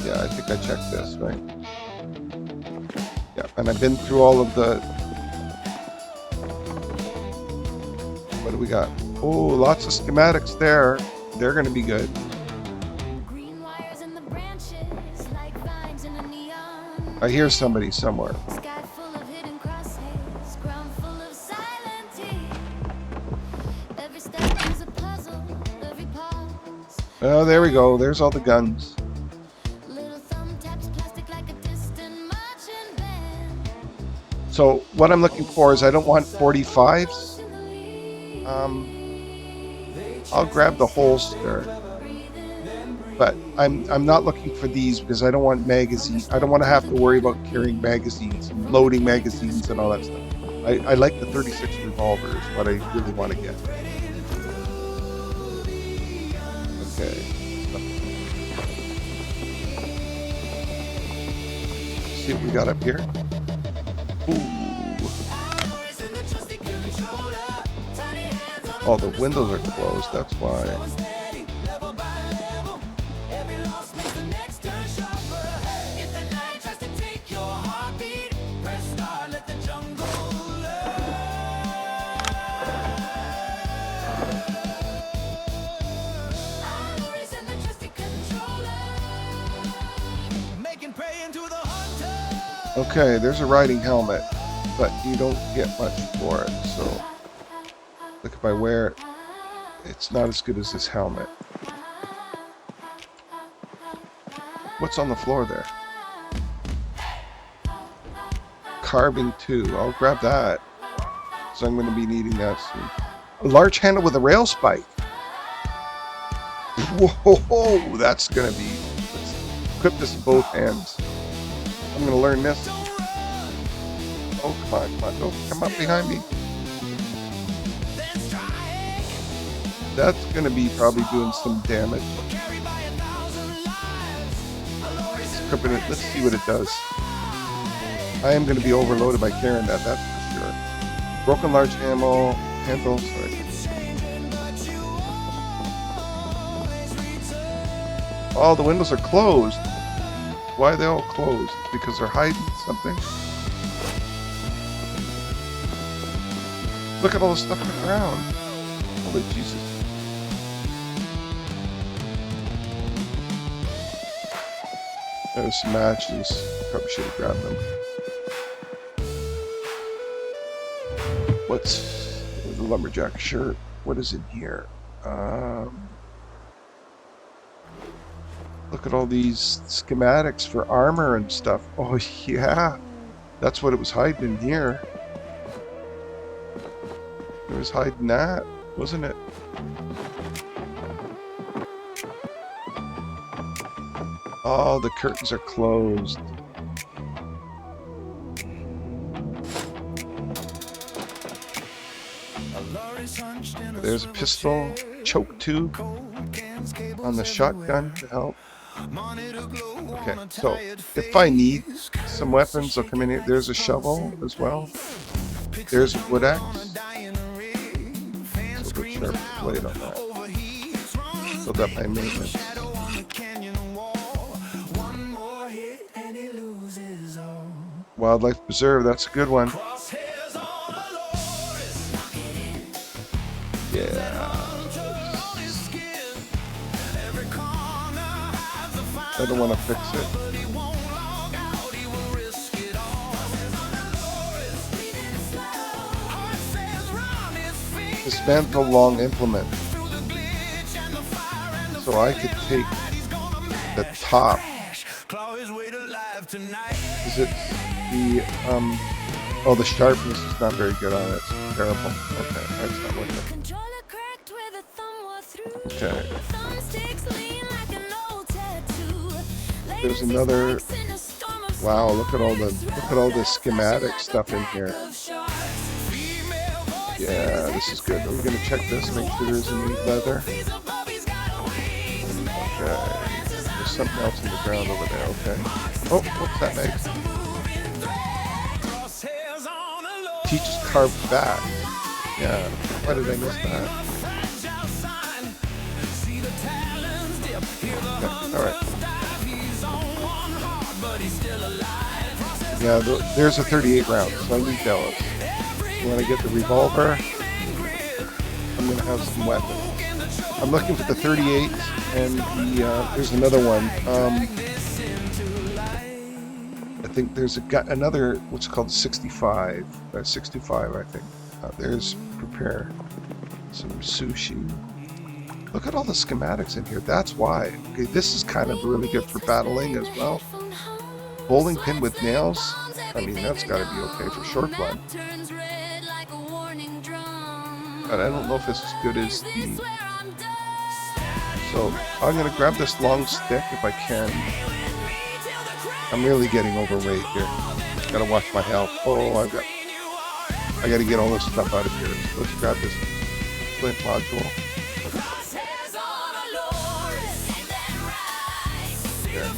Speaker 1: Yeah, I think I checked this, right? Yeah, and I've been through all of the... What do we got? Oh, lots of schematics there. They're going to be good. I hear somebody somewhere. Oh, there we go. There's all the guns. So what I'm looking for is I don't want 45s. I'll grab the holster, but I'm not looking for these because I don't want magazines. I don't want to have to worry about carrying magazines, and loading magazines, and all that stuff. I like the 36 revolver is what I really want to get. Okay. Let's see what we got up here. Ooh. Oh, the windows are closed, that's why. Okay, there's a riding helmet, but you don't get much for it, so look, if I wear it, it's not as good as this helmet. What's on the floor there? Carving 2. I'll grab that. So I'm going to be needing that soon. A large handle with a rail spike. Whoa, that's going to be... Let's equip this in both hands. I'm going to learn this. Oh, come on, come on. Oh, come up behind me. That's going to be probably doing some damage. Let's see what it does. I am going to be overloaded by carrying that, that's for sure. Broken large handle, sorry. Oh, the windows are closed. Why are they all closed? Because they're hiding something. Look at all the stuff on the ground. Holy Jesus. There's some matches. Probably should have grabbed them. What's the lumberjack shirt? What is in here? Look at all these schematics for armor and stuff. Oh yeah, that's what it was hiding in here. It was hiding that, wasn't it? Oh, the curtains are closed. There's a pistol, choke tube on the shotgun to help. Okay, so if I need some weapons, I'll come in here. There's a shovel as well. There's a wood axe. So sharp blade on that. Build up my maintenance. Wildlife Preserve, that's a good one. Yeah. I don't want to fix it. Dismantle long implement. So I could take the top. Is it the oh, the sharpness is not very good on it. It's terrible. Okay, that's not worth it. Okay. There's another. Wow, look at all the schematic stuff in here. Yeah, this is good. Are we gonna check this? Make sure there's any leather. Okay. There's something else in the ground over there. Okay. Oh, what's that make? Teaches carved back. Yeah. Why did I miss that? Okay. All right. Yeah, there's a 38 round, so I need those. When I get the revolver, I'm going to have some weapons. I'm looking for the 38, and there's another one. I think there's another, what's called 65. 65, I think. There's prepare some sushi. Look at all the schematics in here. That's why. Okay, this is kind of really good for battling as well. Bowling pin with nails. I mean, that's got to be okay for short blood. But I don't know if it's as good as the... So I'm going to grab this long stick if I can. I'm really getting overweight here. Gotta watch my health. Oh, I got to get all this stuff out of here. So let's grab this flint module. There.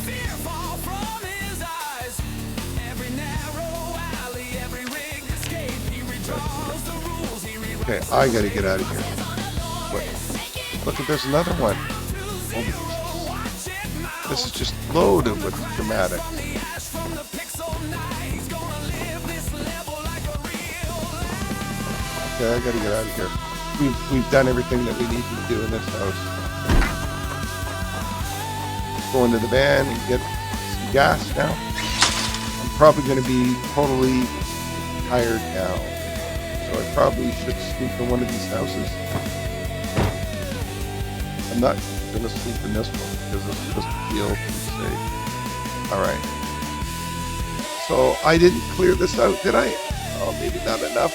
Speaker 1: Okay, I gotta get out of here. Wait, look, there's another one. Oh, this is just loaded with dramatic. Okay, I gotta get out of here. We've done everything that we need to do in this house. Go into the van and get some gas now. I'm probably gonna be totally tired now. So I probably should sleep in one of these houses. I'm not going to sleep in this one because this doesn't feel safe. Alright. So I didn't clear this out, did I? Oh, maybe not enough.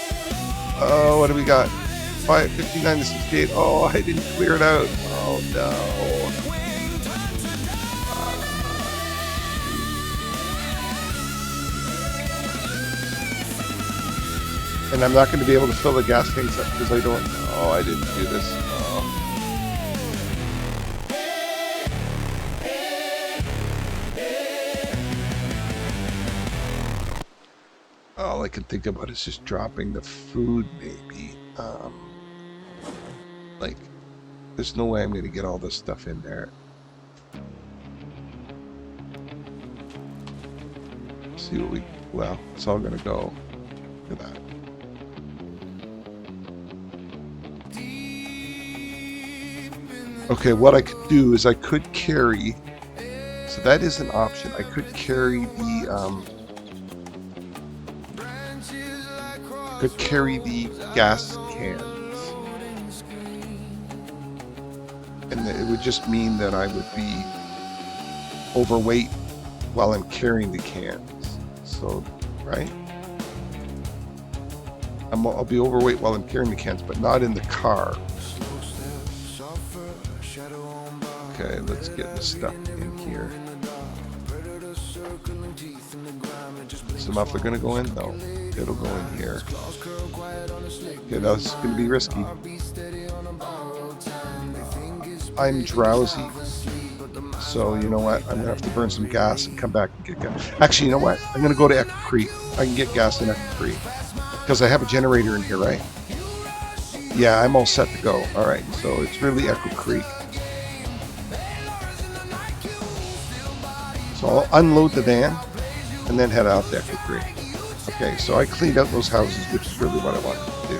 Speaker 1: Oh, what do we got? 59 to 68. Oh, I didn't clear it out. Oh, no. And I'm not going to be able to fill the gas tanks up because I don't... Oh, I didn't do this. All I can think about is just dropping the food, maybe. Like, there's no way I'm going to get all this stuff in there. Let's see what we... Well, it's all going to go. Look at that. Okay, what I could do is I could carry, so that is an option. I could carry the gas cans, and it would just mean that I would be overweight while I'm carrying the cans. So, right? I'll be overweight while I'm carrying the cans, but not in the car. Okay, let's get this stuff in here. Is the muffler going to go in? No, it'll go in here. Okay, that's going to be risky. I'm drowsy. So, you know what? I'm going to have to burn some gas and come back and get gas. Actually, you know what? I'm going to go to Echo Creek. I can get gas in Echo Creek. Because I have a generator in here, right? Yeah, I'm all set to go. Alright, so it's really Echo Creek. So I'll unload the van and then head out to Echo Creek. Okay, so I cleaned out those houses, which is really what I wanted to do.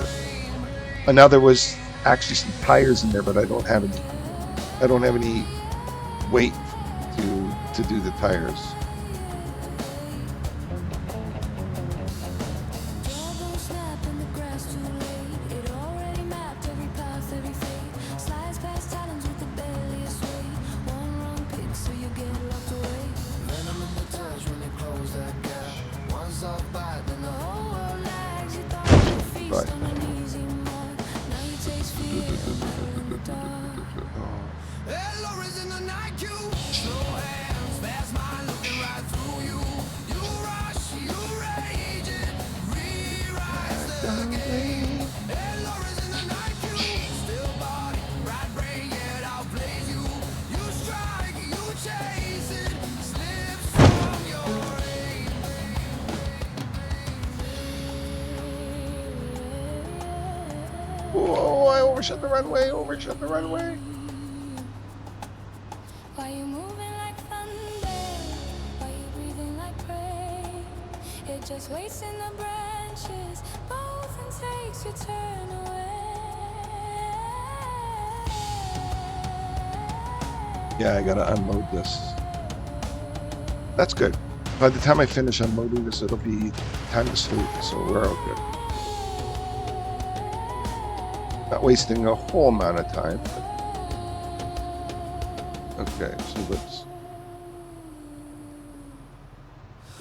Speaker 1: And now there was actually some tires in there, but I don't have any. I don't have any weight to do the tires. Right.
Speaker 2: A.Loris in the night, you slow hands, fast mind looking right through you. You rush, you rage, it rewrites the game. A.Loris in the night, you still body, right brain, yet outplays you. You strike, you chase it, slips from your aim.
Speaker 1: Whoa, I overshot the runway, overshot the runway.
Speaker 2: Why you moving like thunder? Why you breathing like prey? It just waits in the branches, both and takes your turn away.
Speaker 1: Yeah, I gotta unload this. That's good. By the time I finish unloading this, it'll be time to sleep, so we're all good. Not wasting a whole amount of time. Okay, so let's.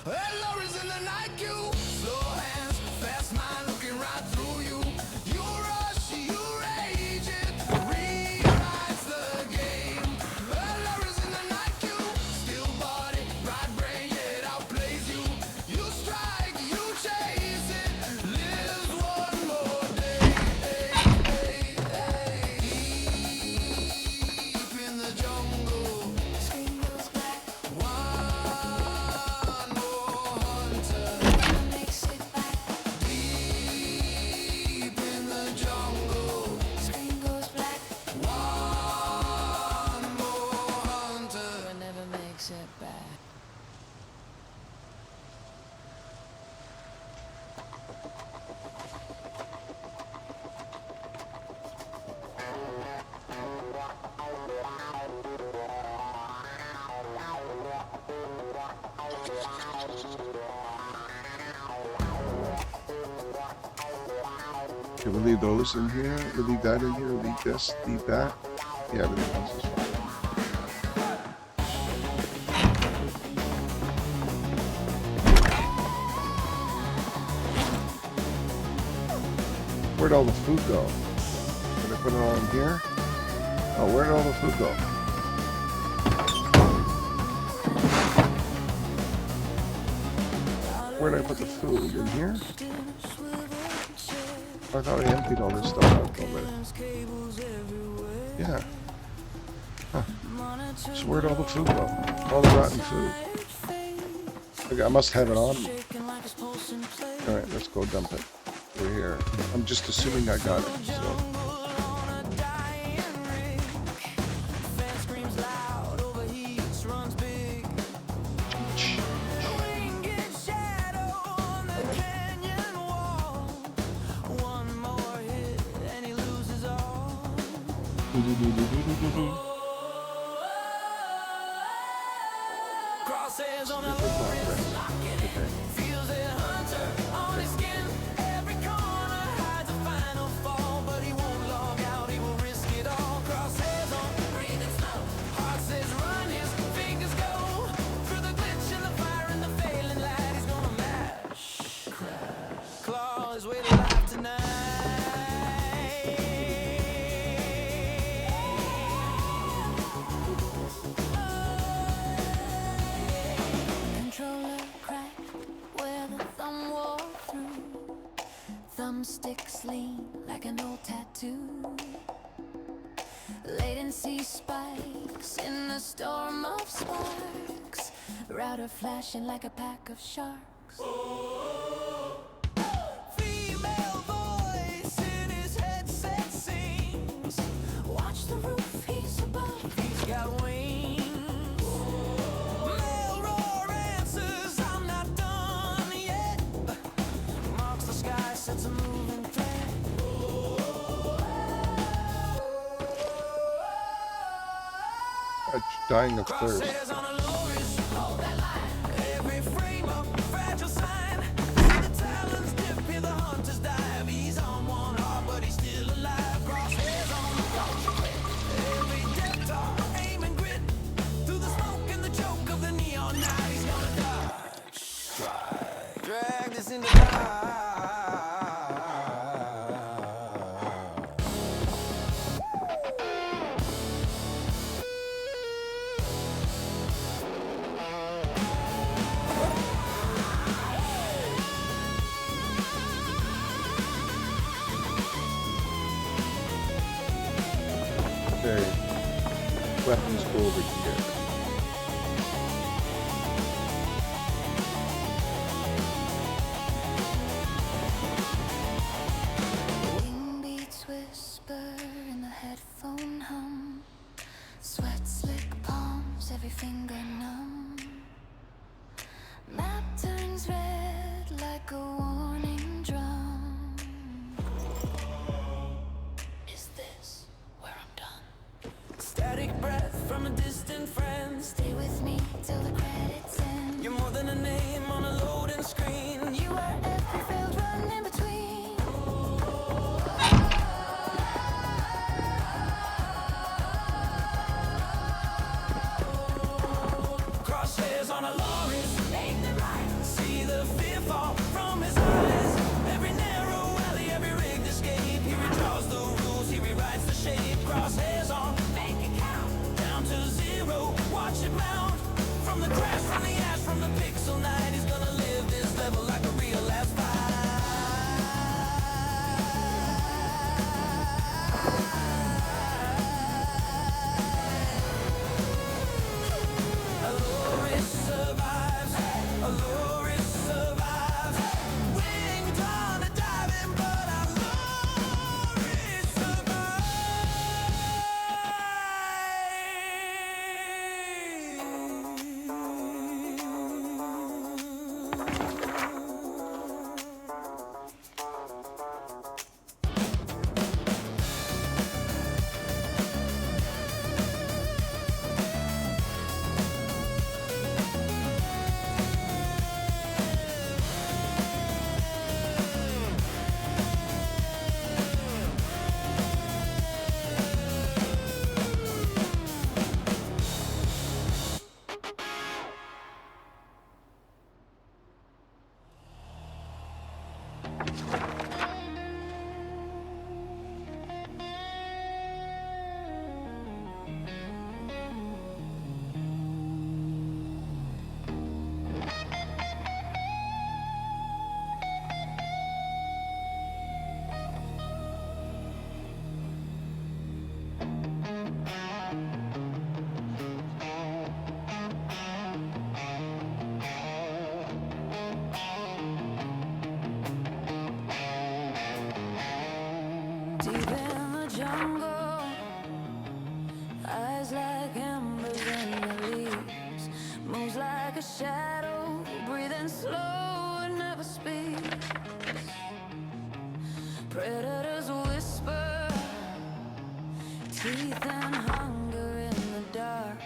Speaker 2: A.Loris in the night, you slow hands, fast mind looking right through you. You rush, you rage, it rewrites the game. A.Loris in the night, you still body, right brain, yet outplays you. You strike, you chase it, lives one more day. Deep in the jungle, screen goes black. One more hunter makes it back. Deep in the jungle, screen goes black. One more hunter never makes it back.
Speaker 1: Okay, we'll leave those in here. We'll leave that in here. Leave this. Leave that. Yeah, everything else is fine. Where'd all the food go? Did I put it all in here? Oh, where'd all the food go? Where'd I put the food? In here? I thought I emptied all this stuff out already. Yeah. Huh. So where'd all the food go? All the rotten food. Okay, I must have it on me. Alright, let's go dump it. We're here. I'm just assuming I got it, so.
Speaker 2: Crosses on the feels it hunter on his skin. Every corner hides a final fall, but he won't log out, he will risk it all. Crosses on, breathing slow. Heart says run, his fingers go through the glitch and the fire and the failing light. He's gonna mash, crash, claw his way to life tonight. Thumbsticks lean like an old tattoo. Latency spikes in a storm of sparks. Router flashing like a pack of sharks. Female voice in his headset sings. Watch the roof, he's above, he's got wings. Male roar answers, I'm not done yet. Marks the sky, sets a moving thread.
Speaker 1: much dying of thirst.
Speaker 2: Crosshairs on A.Loris, hold that line. Every frame up, fragile sign. See the talons dip, hear the hunters dive. He's on one heart, but he's still alive. Crosshairs on the culture. Every depth tar, aim and grit. Through the smoke and the choke of the neon night, he's gonna dodge, strike, drag this into die.
Speaker 1: Okay. Weapons go over here.
Speaker 3: Wing beats whisper in the headphone hum. Sweat slick palms, every finger numb. Map turns red like a warning drum. Is this where I'm done?
Speaker 2: Static breath from a distant friend.
Speaker 3: Stay with me till the credits end.
Speaker 2: You're more than a name on a loading screen.
Speaker 3: You are every failed run in between.
Speaker 2: Crosshairs on A.Loris, name the right. See the fear fall from his eyes. Every narrow alley, every rigged escape. He redraws the rules, he rewrites the shape. Crosshairs on, make it count. Down to zero, watch it mount. From the crash, from the ash, from the pixel night. He's gonna live this level like a real last fight. A.Loris survives. A.Loris survives. We ain't done a diving, but A.Loris
Speaker 3: Deep in the jungle, eyes like embers in the leaves. Moves like a shadow, breathing slow and never speaks. Predators whisper, teeth and hunger in the dark.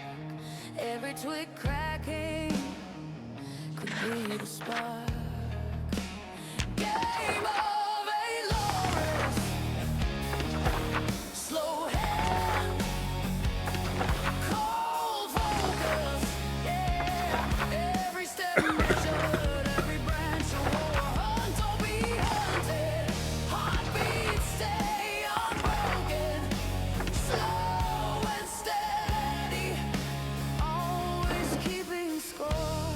Speaker 3: Every twig cracking could be the spark. Game of A.Loris. Slow hand, cold focus, yeah. Every step measured, every branch a war. Hunt or be hunted. Heartbeat stay unbroken. Slow and steady, always keeping score.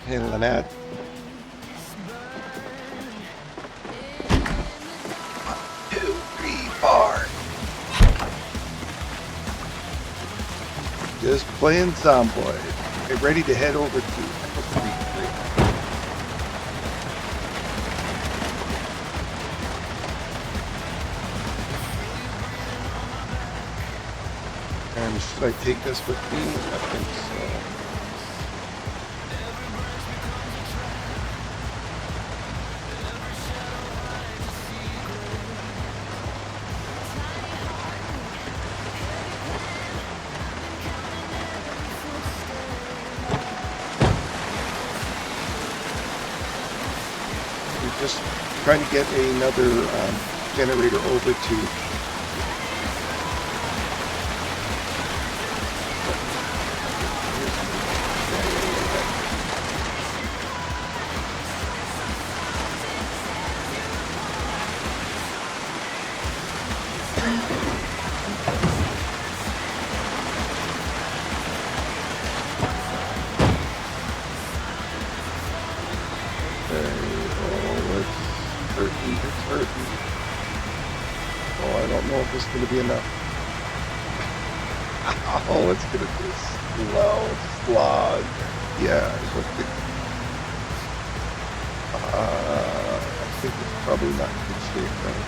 Speaker 1: Hey, Lynette. 1, 2, 3, 4. Just playing Zomboid. Get ready to head over to Echo Creek. And should I take this with me? I think so. Just trying to get another generator over to Oh, I don't know if this is going to be enough. Oh, it's going to be a slow slog. Yeah, I think it's probably not in good shape, right?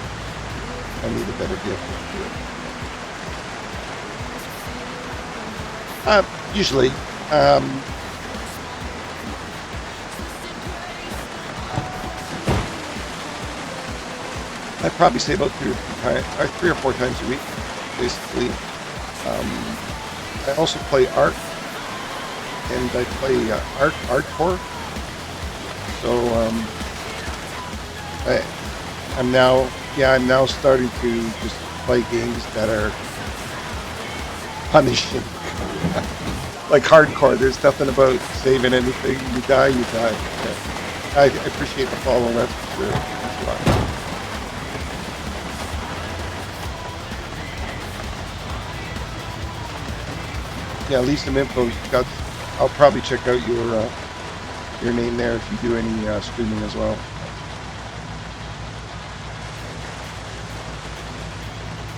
Speaker 1: I need a better vehicle to do it. Usually, I'd probably say about 3 or 4 times a week, basically. I also play Ark, and I play Ark Hardcore. So I'm now starting to just play games that are punishing, like hardcore. There's nothing about saving anything. You die, you die. Yeah. I appreciate the follow. That's for sure. Thanks a lot. Yeah, leave some info. I'll probably check out your name there if you do any streaming as well.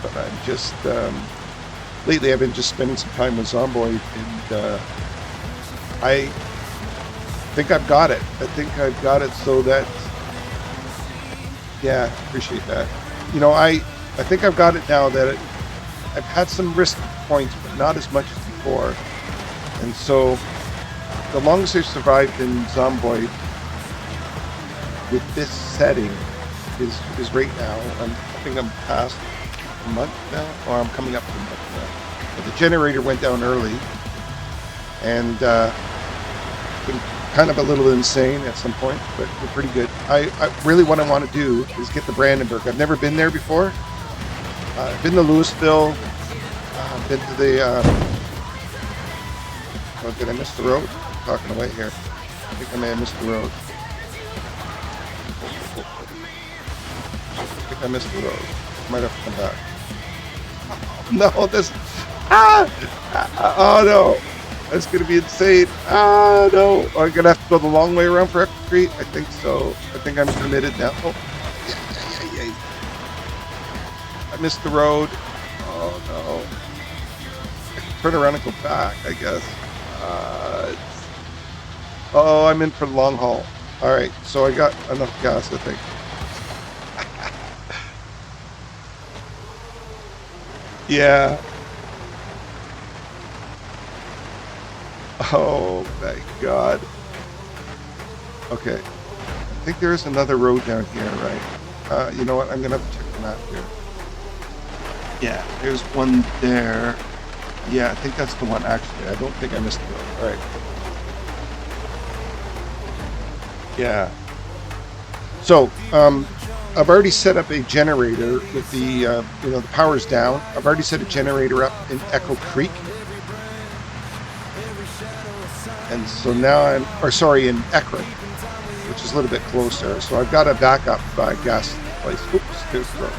Speaker 1: But I'm just lately I've been just spending some time with Zomboid, and I think I've got it. I think I've got it so that, yeah, appreciate that. You know, I think I've got it now that I've had some risk points, but not as much as before. And so the longest I've survived in Zomboid with this setting is right now. I think I'm past a month now, or I'm coming up to a month now. But the generator went down early, and been kind of a little insane at some point, but we're pretty good. I really what I want to do is get the Brandenburg. I've never been there before. I've been to Louisville. I've been to the oh, did I miss the road? I'm talking away here. I think I may have missed the road. I think I missed the road. Might have to come back. No, this. Oh no. That's going to be insane. Oh no. I'm going to have to go the long way around for Echo Creek? I think so. I think I'm committed now. Oh. Yeah. I missed the road. Oh no. I can turn around and go back, I guess. Oh, I'm in for the long haul. Alright, so I got enough gas, I think. Yeah. Oh my god. Okay. I think there is another road down here, right? You know what? I'm gonna have to check the map here. Yeah, there's one there. Yeah, I think that's the one, actually. I don't think I missed the road. Alright. Yeah. So, I've already set up a generator with the, the power's down. I've already set a generator up in Echo Creek. And so now in Ekron, which is a little bit closer. So I've got a backup gas place. Oops, there's the road.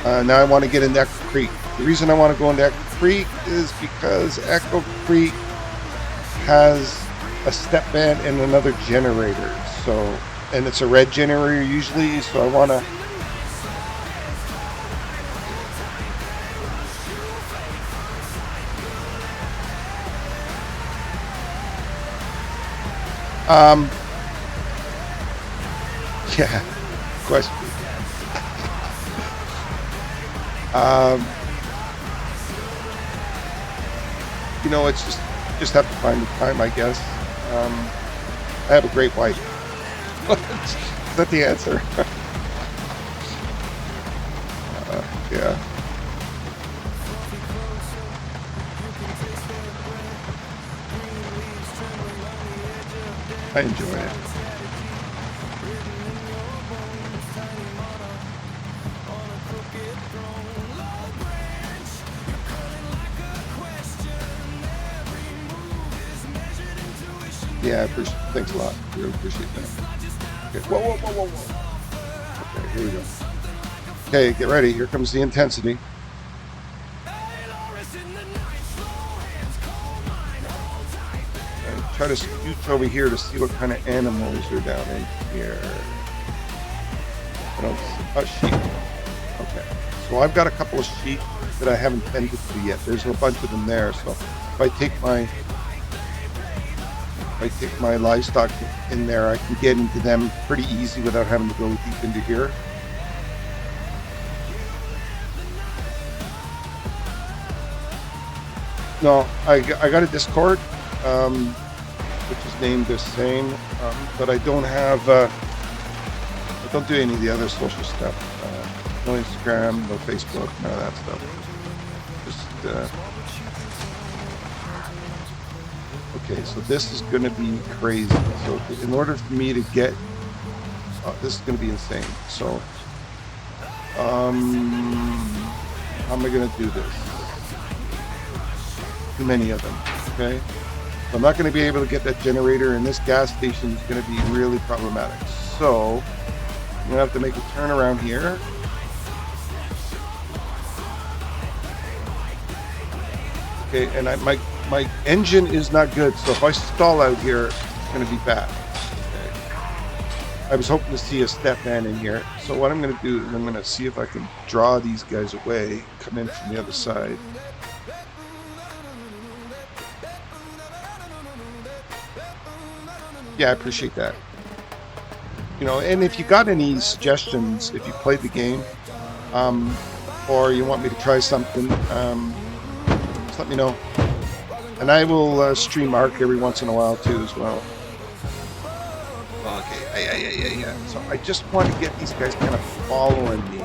Speaker 1: Now I want to get in Echo Creek. The reason I want to go into Echo Creek is because Echo Creek has a step van and another generator. So, and it's a red generator usually, so I want to... yeah, question. You know, it's just have to find the time, I guess. I have a great wife. Is that the answer? Yeah. I enjoy it. Yeah, thanks a lot. Really appreciate that. Okay. Whoa, whoa, whoa, whoa, whoa. Okay, here we go. Okay, get ready. Here comes the intensity. And try to scoot over here to see what kind of animals are down in here. I don't see a sheep. Okay, so I've got a couple of sheep that I haven't tended to yet. There's a bunch of them there, so if I take my livestock in there, I can get into them pretty easy without having to go deep into here. No, I got a Discord, which is named the same, but I don't have, I don't do any of the other social stuff. No Instagram, no Facebook, none of that stuff. Just, okay, so this is going to be crazy. So in order for me to get, this is going to be insane. So, how am I going to do this? Too many of them, okay? So I'm not going to be able to get that generator, and this gas station is going to be really problematic. So I'm going to have to make a turn around here. Okay, and my engine is not good, so if I stall out here, it's going to be bad. Okay. I was hoping to see a step van in here, so what I'm going to do is I'm going to see if I can draw these guys away, come in from the other side. Yeah, I appreciate that. You know, and if you got any suggestions, if you played the game, or you want me to try something, just let me know. And I will stream Arc every once in a while too as well. Okay, yeah. So I just want to get these guys kind of following me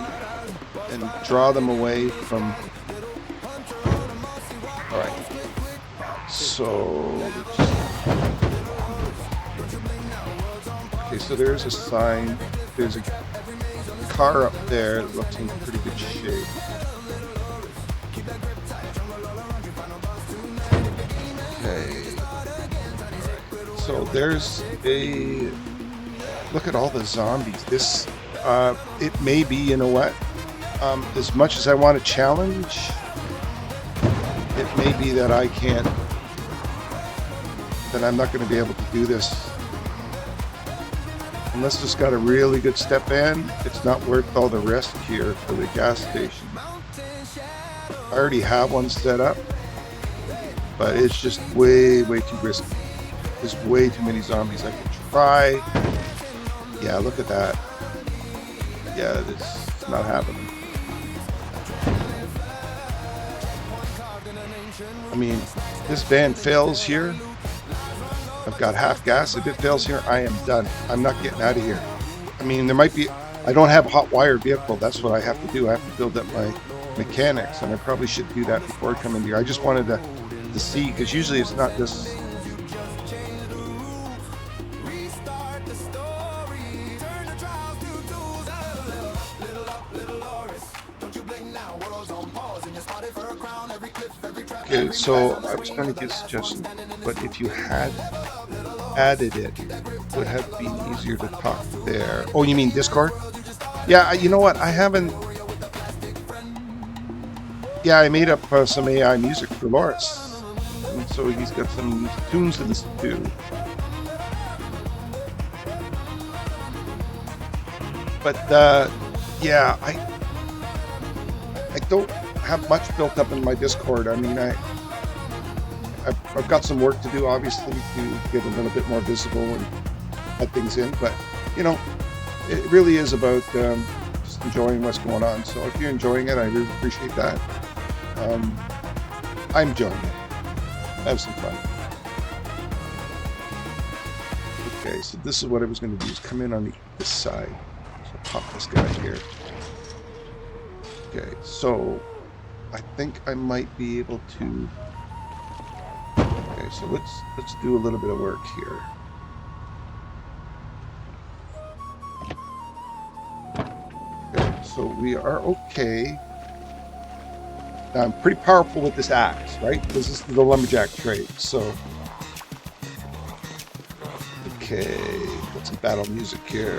Speaker 1: and draw them away from... Alright. So... Okay, so there's a sign. There's a car up there that looks in pretty good shape. Okay. So there's a... Look at all the zombies. This, it may be, you know what? As much as I want to challenge, it may be that I can't... that I'm not going to be able to do this. Unless it's got a really good step van, it's not worth all the risk here for the gas station. I already have one set up, but it's just way too risky. There's way too many zombies. I can try. Yeah, look at that. Yeah, it's not happening. I mean, this van fails here. I've got half gas. If it fails here, I am done. I'm not getting out of here. I mean, there might be... I don't have a hot wire vehicle. That's what I have to do. I have to build up my mechanics, and I probably should do that before I come in here. I just wanted to see, because usually it's not this... Okay, so I was trying to give a suggestion, but if you had added it, it would have been easier to talk there. Oh, you mean Discord? Yeah, you know what? I haven't yeah, I made up some AI music for Loris, and so he's got some tunes to this too. But yeah, I don't have much built up in my Discord. I mean, I've got some work to do, obviously, to get a little bit more visible and add things in. But you know, it really is about just enjoying what's going on. So if you're enjoying it, I really appreciate that. I'm enjoying it. Have some fun. Okay, so this is what I was going to do: is come in on this side. So pop this guy here. Okay, so I think I might be able to. Okay, so let's do a little bit of work here. Okay, so we are okay. Now, I'm pretty powerful with this axe, right? This is the lumberjack trade. So, okay, got some battle music here.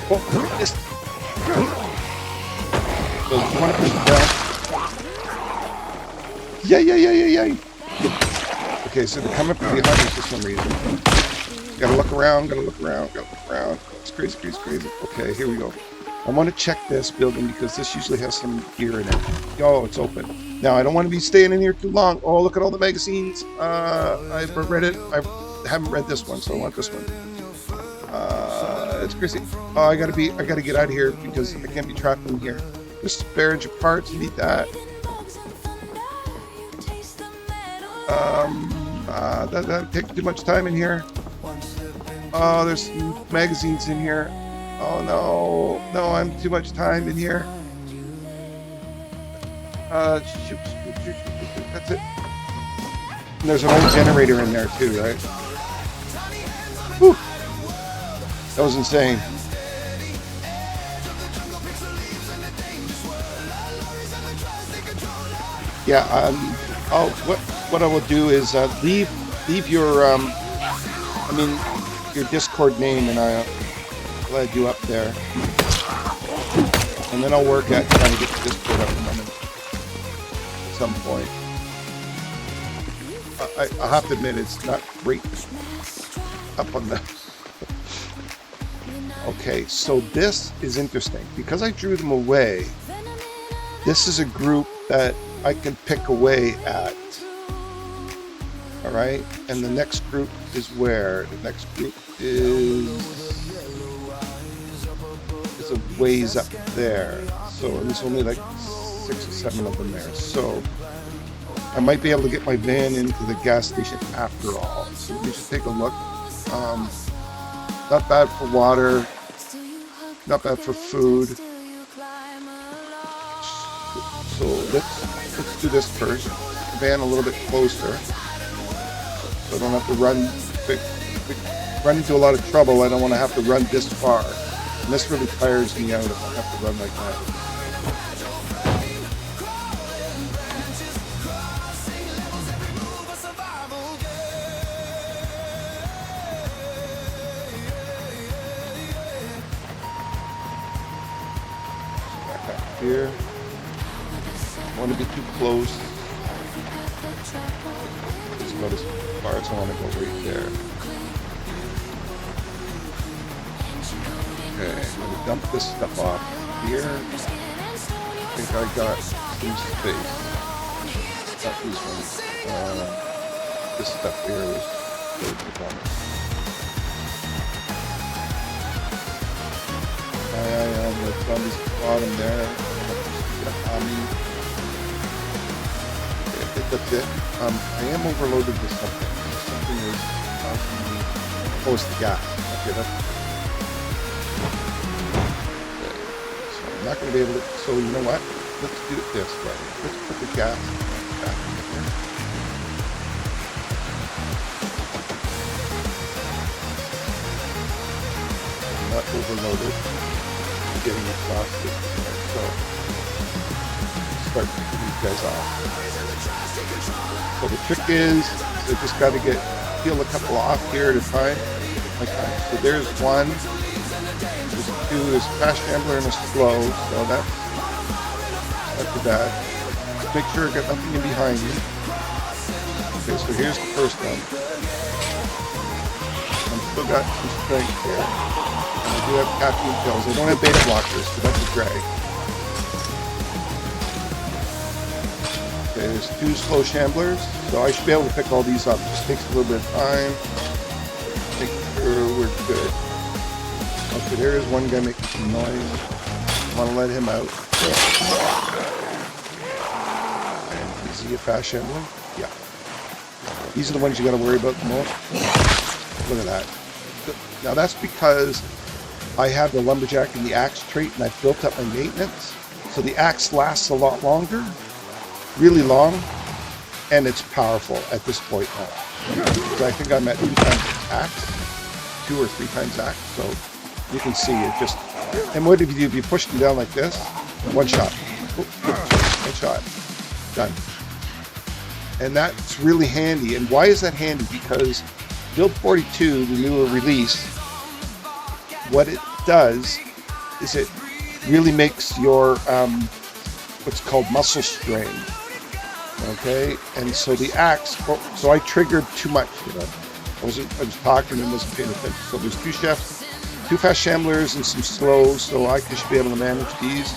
Speaker 1: Oh, this. So you want to push it down? Yeah. Okay, so they're coming from behind me for some reason. Gotta look around. It's crazy. Okay, here we go. I want to check this building because this usually has some gear in it. Oh, it's open. Now, I don't want to be staying in here too long. Oh, look at all the magazines. I've read it. I haven't read this one, so I want this one. It's crazy. Oh, I gotta get out of here because I can't be trapped in here. Disparage of parts, need that. That takes too much time in here. Oh, there's some magazines in here. Oh no, I'm too much time in here. Shoot. That's it. And there's an old generator in there too, right? Whew. That was insane. Yeah, what I will do is leave your your Discord name, and I'll add you up there, and then I'll work at trying to get the Discord up and running at some point. I have to admit it's not great up on the. Okay, so this is interesting because I drew them away. This is a group that I can pick away at. All right, and the next group is where? The next group is a ways up there. So there's only like 6 or 7 of them there. So I might be able to get my van into the gas station after all. So we should take a look. Not bad for water. Not bad for food. So let's do this first. The van a little bit closer, so I don't have to run into a lot of trouble. I don't want to have to run this far, and this really tires me out if I have to run like that. Back up here. I want to be too close. Just about as far as I want to go right there. Okay, I'm going to dump this stuff off here. I think I got some space. Not these ones. This stuff here was good to dump. It's on this bottom there. That's it. I am overloaded with something. Something is causing me. Oh, it's the gas. Okay, that's. Okay. So I'm not going to be able to. So you know what? Let's do it this way. Let's put the gas back in here. I'm not overloaded. I'm getting exhausted. So So start picking these guys off. So the trick is I just got to peel a couple off here at a time. Like that. So there's one. There's two. There's a fast shambler and a slow. So that's after that. Just make sure I got nothing in behind me. Okay, so here's the first one. I've still got some strength here. And I do have caffeine pills. I don't have beta blockers, so that's a drag. Okay, there's two slow shamblers, so I should be able to pick all these up. It just takes a little bit of time. Make sure we're good. Okay, there is one guy making some noise. Want to let him out. And is he a fast shambler? Yeah. These are the ones you got to worry about the most. Look at that. Now that's because I have the lumberjack and the axe trait, and I've built up my maintenance. So the axe lasts a lot longer. Really long, and it's powerful at this point now. So I think I'm at 2 times axe, 2 or 3 times axe, so you can see it just. And what if you do? If you push them down like this, one shot, one shot, done. And that's really handy. And why is that handy? Because Build 42, the newer release, what it does is it really makes your what's called muscle strain. Okay, and so the axe, so I triggered too much, you know. I was talking and wasn't paying attention. So there's 2 fast shamblers and some slows, so I should be able to manage these.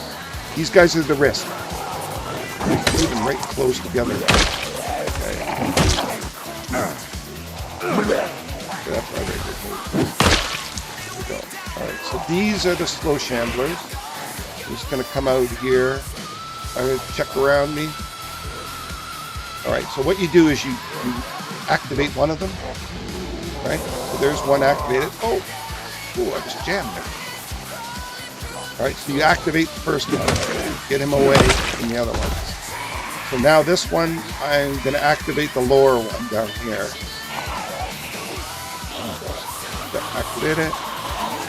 Speaker 1: These guys are the risk. Put them right close together. Okay. That's my very good move. There we go. Alright, so these are the slow shamblers. I'm just going to come out here. I'm going to check around me. Alright, so what you do is you activate one of them, right? So there's one activated. Oh, I just jammed there. Alright, so you activate the first one, get him away from the other ones. So now this one, I'm going to activate the lower one down here. Activate it.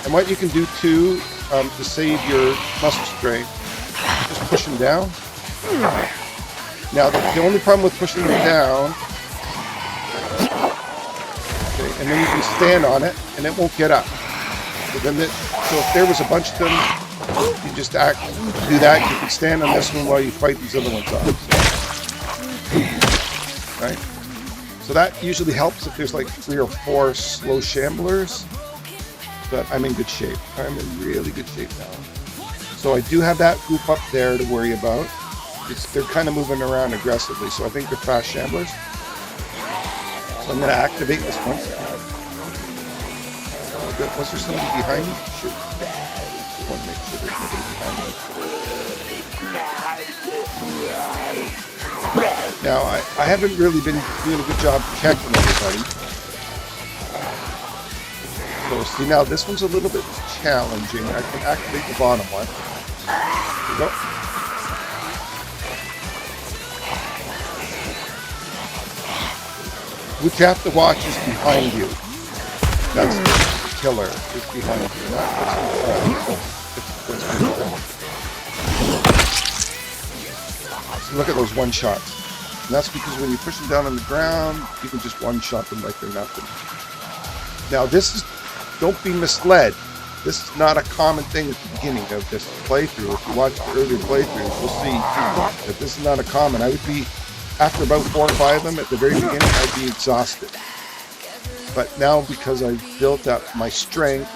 Speaker 1: And what you can do too, to save your muscle strain, just push him down. Now, the only problem with pushing them down, okay, and then you can stand on it, and it won't get up. So if there was a bunch of them, you just do that. You can stand on this one while you fight these other ones off. Right? So that usually helps if there's like 3 or 4 slow shamblers. But I'm in good shape. I'm in really good shape now. So I do have that group up there to worry about. They're kind of moving around aggressively, so I think they're fast shamblers. So I'm going to activate this one. Was there somebody behind me? Shoot. Just want to make sure there's nobody behind me. Now, I haven't really been doing a good job protecting everybody. So see, now this one's a little bit challenging. I can activate the bottom one. There we go. What you have to watch is behind you. That's the killer, is behind you. Not so look at those one shots. And that's because when you push them down on the ground, you can just one shot them like they're nothing. Now don't be misled. This is not a common thing at the beginning of this playthrough. If you watch the earlier playthroughs, you'll see that this is not a common. I would be, after about 4 or 5 of them at the very beginning, I'd be exhausted. But now, because I've built up my strength,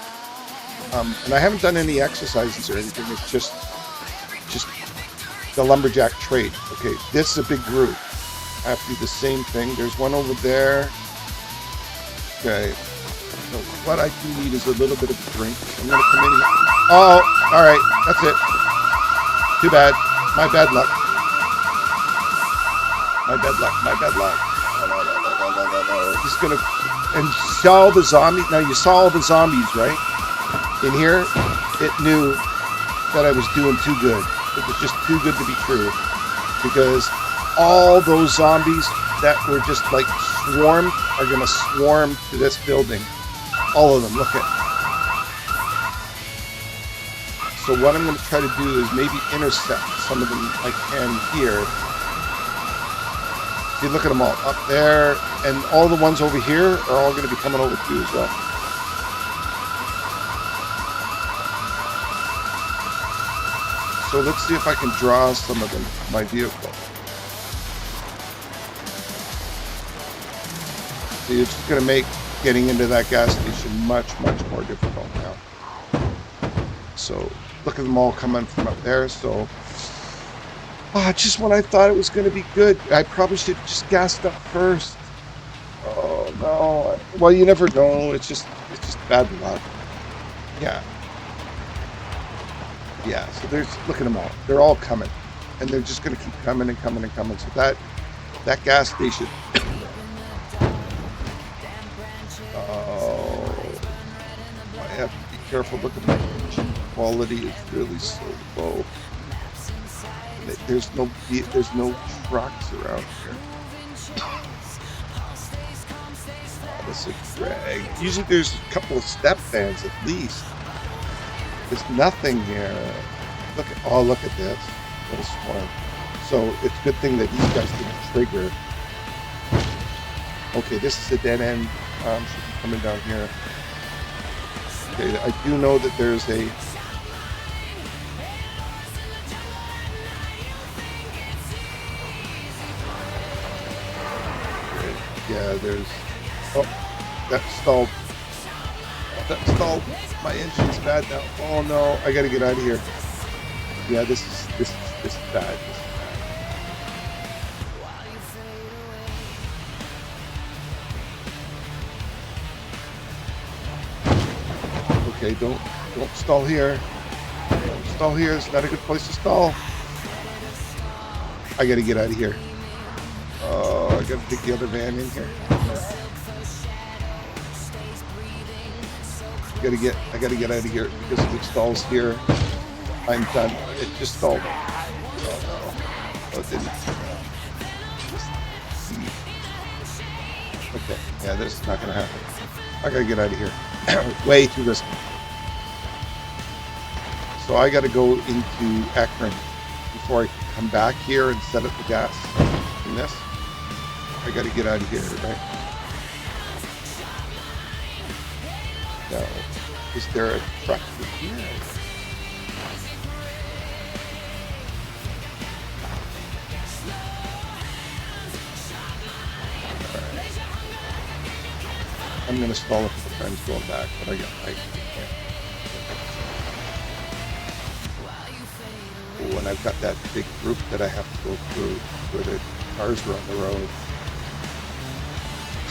Speaker 1: and I haven't done any exercises or anything, it's just the lumberjack trait. Okay, this is a big group. I have to do the same thing. There's one over there. Okay. So what I do need is a little bit of a drink. I'm going to come in here. Oh, all right. That's it. Too bad. My bad luck. My bad luck. My bad luck. No. He's going to... And you saw all the zombies. Now, you saw all the zombies, right? In here, it knew that I was doing too good. It was just too good to be true. Because all those zombies that were just like swarmed are going to swarm to this building. All of them, look at. So what I'm going to try to do is maybe intercept some of them I can here. You look at them all up there, and all the ones over here are all going to be coming over too as well. So let's see if I can draw some of them to my vehicle. So it's just going to make getting into that gas station much, much more difficult now. So look at them all coming from up there. So just when I thought it was going to be good, I probably should have just gassed up first. Oh no! Well, you never know. It's just bad luck. Yeah. Yeah. So look at them all. They're all coming, and they're just going to keep coming and coming and coming. So that gas station. Oh, I have to be careful. Look at my engine quality. It's really so low. There's no trucks around here. Oh, this is a drag. Usually there's a couple of step vans at least. There's nothing here. Look at this. What a swarm. So it's a good thing that these guys didn't trigger. Okay, this is a dead end. Should be coming down here. Okay, I do know that there's a there's... Oh, that stalled. That stalled. My engine's bad now. Oh no, I gotta get out of here. Yeah, this is bad. Okay, don't stall here. Don't stall here. It's not a good place to stall. I gotta get out of here. Oh, I gotta take the other van in here. I gotta get out of here because if it stalls here, I'm done. It just stalled. Oh no. Oh, it didn't. Okay, yeah, this is not gonna happen. I gotta get out of here. Way too risky. So I gotta go into Akron before I can come back here and set up the gas in this. I gotta get out of here, right? Now, is there a truck here? I'm gonna stall a couple times going back, but I can't. Oh, and I've got that big group that I have to go through where the cars are on the road.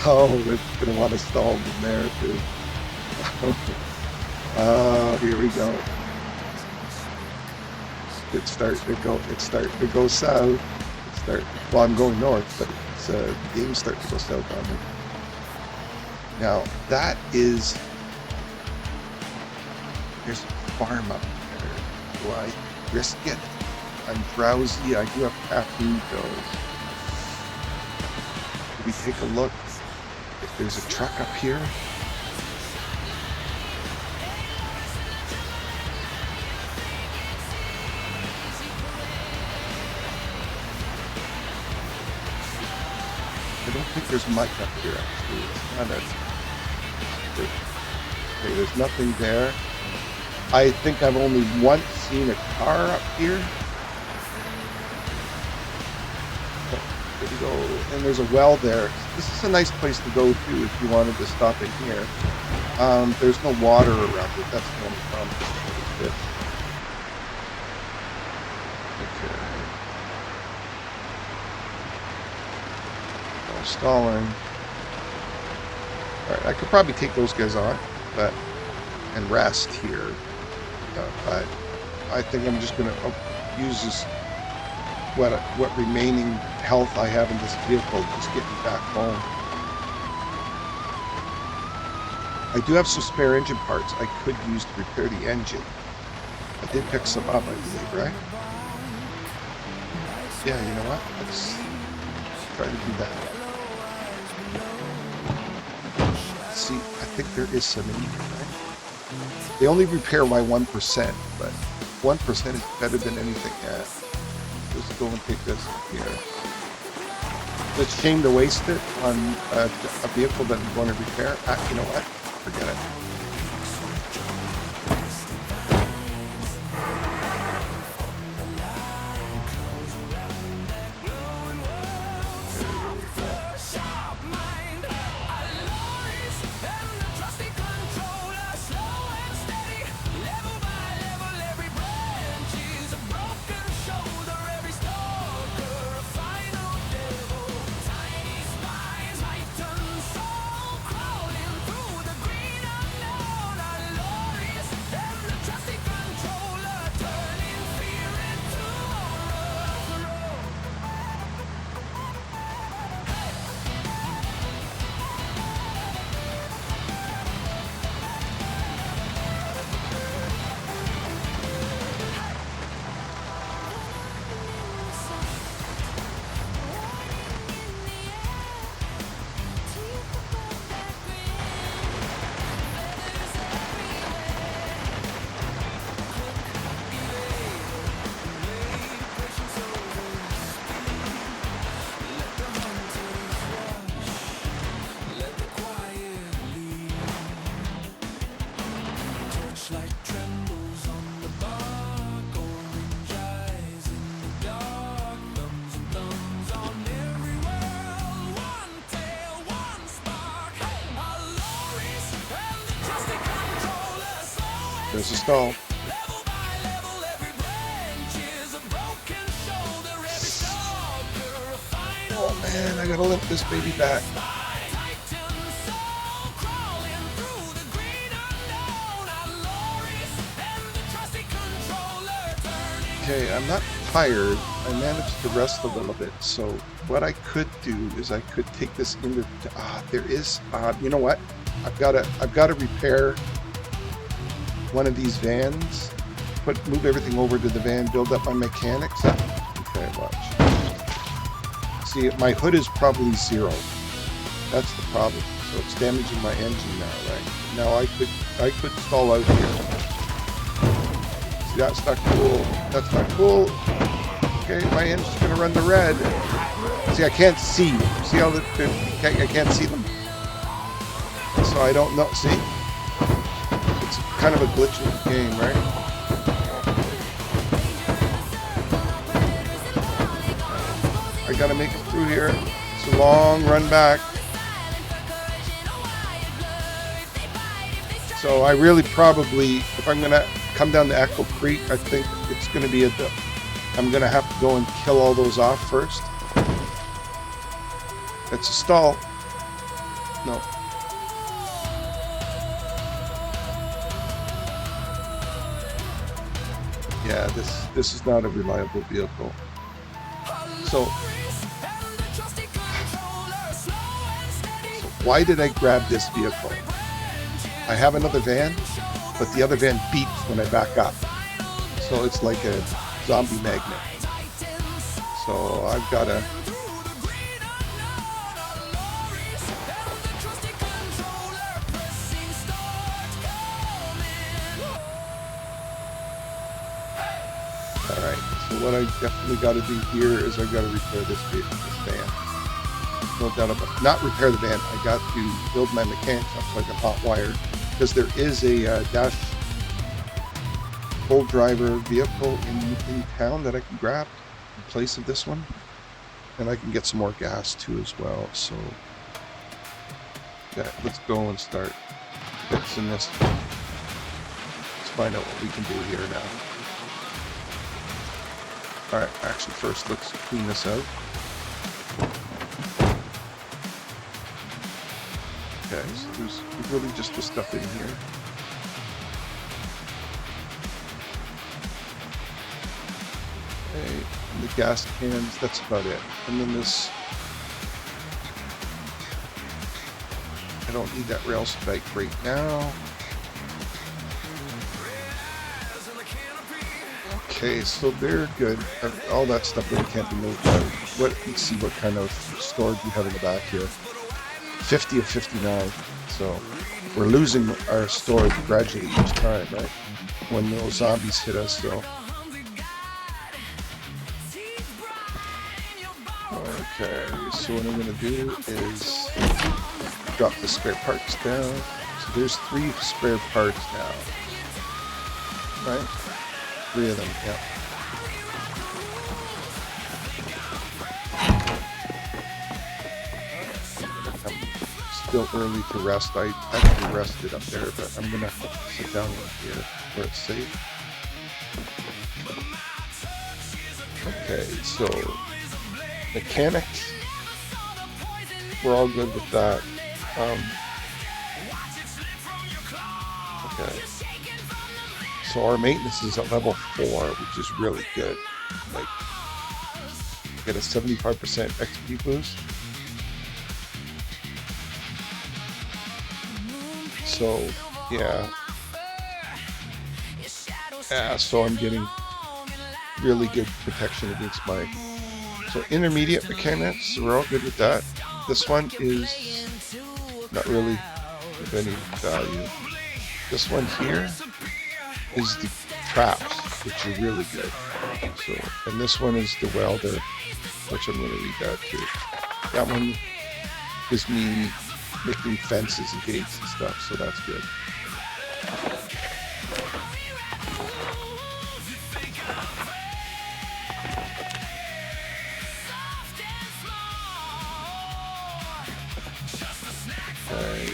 Speaker 1: Oh, it's gonna want to stall in there too. Here we go. It's starting to go south. Well, I'm going north, but it's the game's starting to go south on me. Now that is, there's a farm up there. Do I risk it? I'm drowsy. I do have caffeine pills. Did we take a look if there's a truck up here? I don't think there's much up here actually. It's not okay, there's nothing there. I think I've only once seen a car up here. Oh, there we go. And there's a well there. This is a nice place to go to if you wanted to stop in here. There's no water around it. That's the only problem. Okay. Stalling. Alright, I could probably take those guys on, and rest here. But I think I'm just gonna use this what remaining health I have in this vehicle, just get me back home. I do have some spare engine parts I could use to repair the engine. I did pick some up, I believe, right? Yeah, you know what? Let's try to do that. See, I think there is some in here, right? They only repair by 1%, but 1% is better than anything. Yeah. Let's go and take this here. It's a shame to waste it on a vehicle that we want to repair. You know what? Forget it. There's a stall. Oh man, I gotta lift this baby back. Okay, I'm not tired. I managed to rest a little bit. So what I could do is I could take this into. There is. You know what? I've got to repair one of these vans. Move everything over to the van. Build up my mechanics up. Okay, watch. See, my hood is probably 0. That's the problem. So it's damaging my engine now, right? Now I could stall out here. See, that's not cool. That's not cool. Okay, my engine's gonna run the red. See, I can't see. See how I can't see them. So I don't know. See, it's kind of a glitch in the game, right? I gotta make it through here. It's a long run back. So I really probably, if I'm gonna come down to Echo Creek, I think it's gonna be I'm gonna have to go and kill all those off first. It's a stall. No. Yeah, this is not a reliable vehicle. So why did I grab this vehicle? I have another van, but the other van beeps when I back up. So it's like a zombie magnet. So I've got to... Alright, so what I definitely got to do here is I got to repair this van. No doubt about it. Not repair the van, I got to build my mechanics up so I can hot wire. Because there is a dash full driver vehicle in town that I can grab in place of this one. And I can get some more gas too as well. So yeah, let's go and start fixing this. Let's find out what we can do here now. Alright, actually first let's clean this out. Okay, so there's really just the stuff in here. Okay, and the gas cans, that's about it. And then this, I don't need that rail spike right now. Okay, so they're good. All that stuff really can't be moved out. Let's see what kind of storage we have in the back here. 50 of 59, so we're losing our storage gradually each time, right? when those zombies hit us. So okay, so what I'm gonna do is drop the spare parts down. So there's 3 spare parts now, right? 3 of them, yeah. Still early to rest. I actually rested up there, but I'm gonna sit down here where it's safe. Okay, so mechanics, we're all good with that. Okay, so our maintenance is at level 4, which is really good. Like, get a 75% XP boost. So yeah, so I'm getting really good protection against my, so intermediate mechanics, we're all good with that. This one is not really of any value. This one here is the traps, which are really good. So, and this one is the welder, which I'm going to read that too. That one gives me making fences and gates and stuff, so that's good. Okay.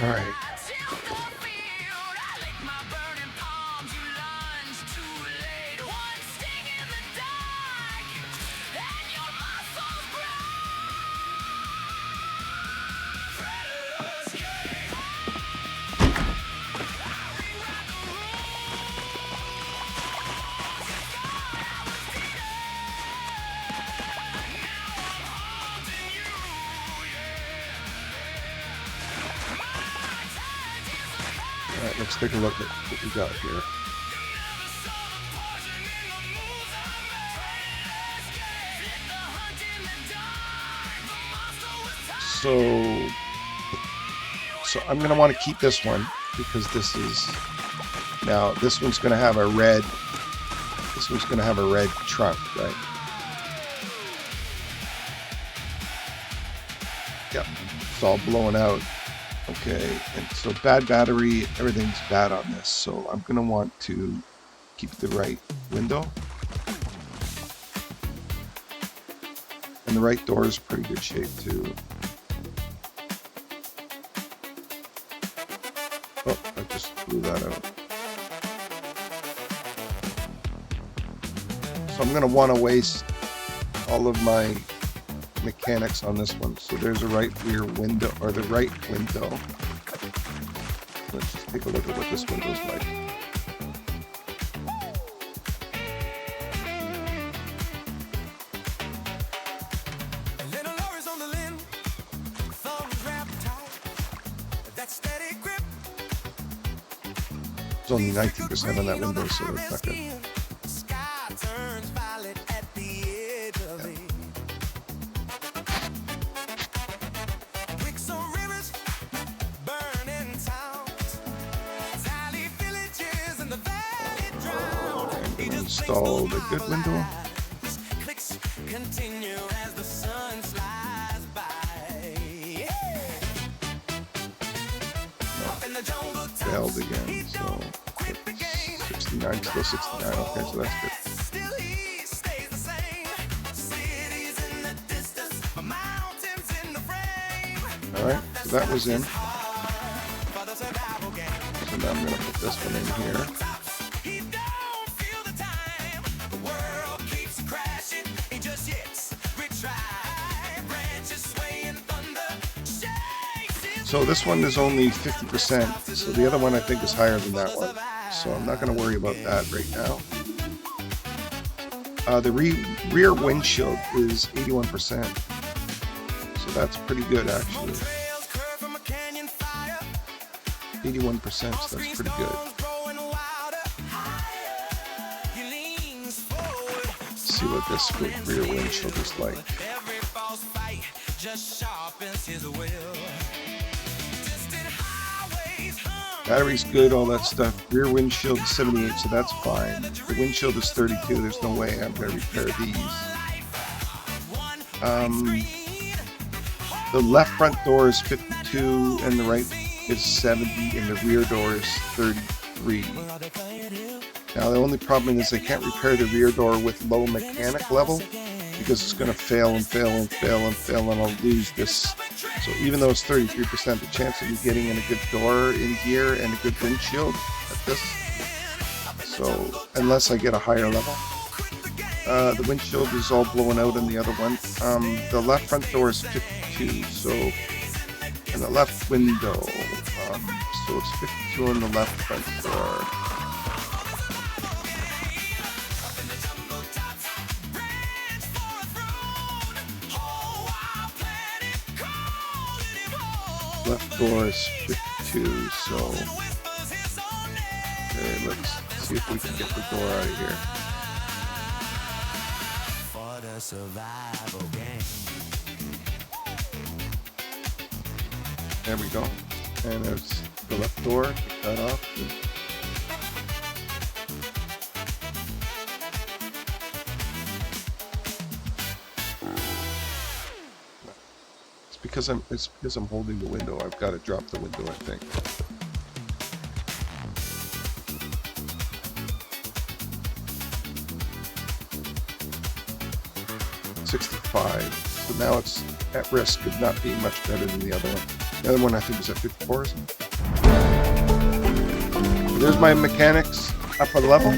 Speaker 1: All right. Alright, let's take a look at what we got here. So I'm going to want to keep this one because this is, now this one's going to have a red, trunk, right? Yep, it's all blowing out. Okay, and so bad battery, everything's bad on this, so I'm going to want to keep the right window. And the right door is pretty good shape too. Oh, I just blew that out. So I'm going to want to waste all of my mechanics on this one. So there's a right rear window, or the right window. Let's just take a look at what this window's like. It's only 19% on that window, so it's not good. Install the good window. Failed again, so 69, still 69, okay, so that's good. Alright, so that was in. So now I'm going to put this one in here. So this one is only 50%. So the other one I think is higher than that one. So I'm not going to worry about that right now. The rear windshield is 81%. So that's pretty good actually. 81%, so that's pretty good. Let's see what this rear windshield is like. Battery's good, all that stuff. Rear windshield is 78, so that's fine. The windshield is 32, there's no way I'm going to repair these. The left front door is 52, and the right is 70, and the rear door is 33. Now the only problem is I can't repair the rear door with low mechanic level, because it's going to fail and fail and fail and fail, and I'll lose this. So even though it's 33%, the chance of me getting in a good door in here and a good windshield at this, so unless I get a higher level. The windshield is all blown out in the other one. The left front door is 52, so, and the left window, so it's 52 on the left front door. Left door is 52, so okay, let's see if we can get the door out of here. There we go. And there's the left door, cut off. It's because I'm holding the window. I've got to drop the window, I think. $65. So now it's at risk of not being much better than the other one. The other one I think was at 54 or something. There's my mechanics up a level.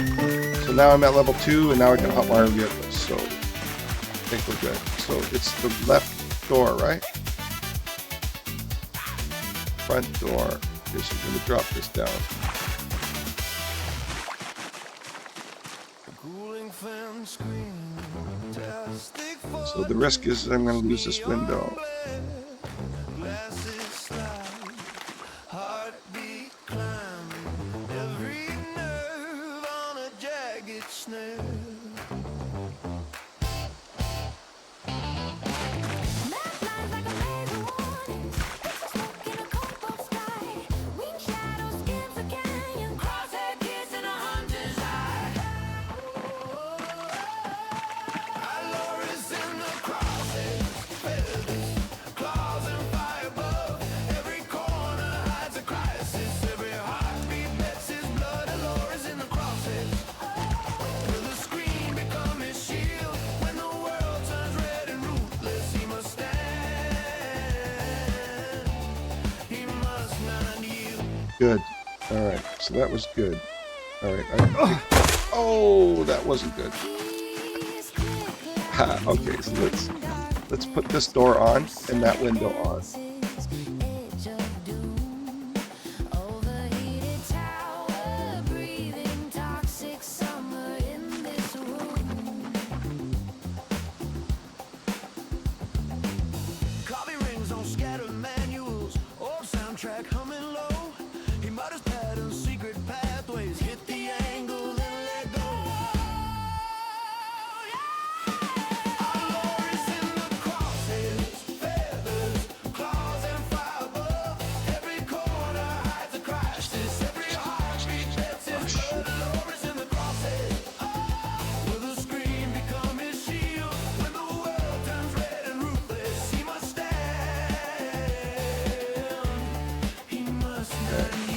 Speaker 1: So now I'm at level 2, and now I can hotwire vehicles. So I think we're good. So it's the left door, right? Front door. Okay, so we're going to drop this down. So the risk is I'm going to lose this window. Good. Alright, so that was good. Alright. Oh, that wasn't good. Okay, so let's put this door on and that window on.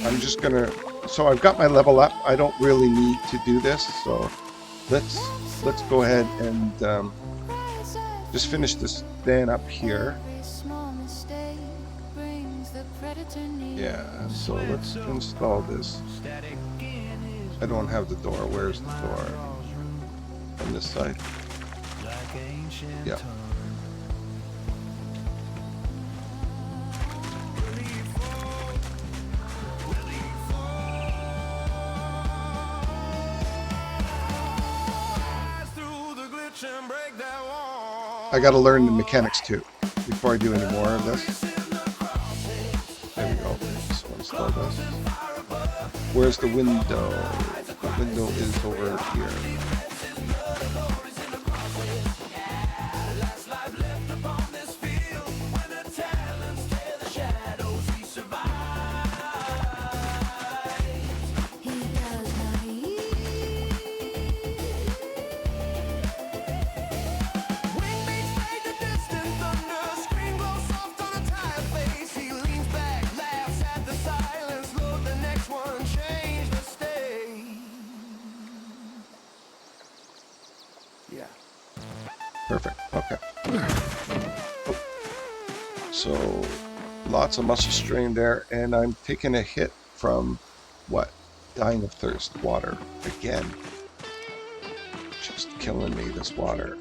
Speaker 1: I'm just gonna, so I've got my level up. I don't really need to do this, so let's go ahead and just finish this van up here. Yeah, so let's install this. I don't have the door. Where's the door? On this side? Yeah. I got to learn the mechanics too before I do any more of this. There we go. So install this. Where's the window? The window is over here. Perfect. Okay. Oh. So lots of muscle strain there, and I'm taking a hit from what? Dying of thirst. Water again. Just killing me, this water.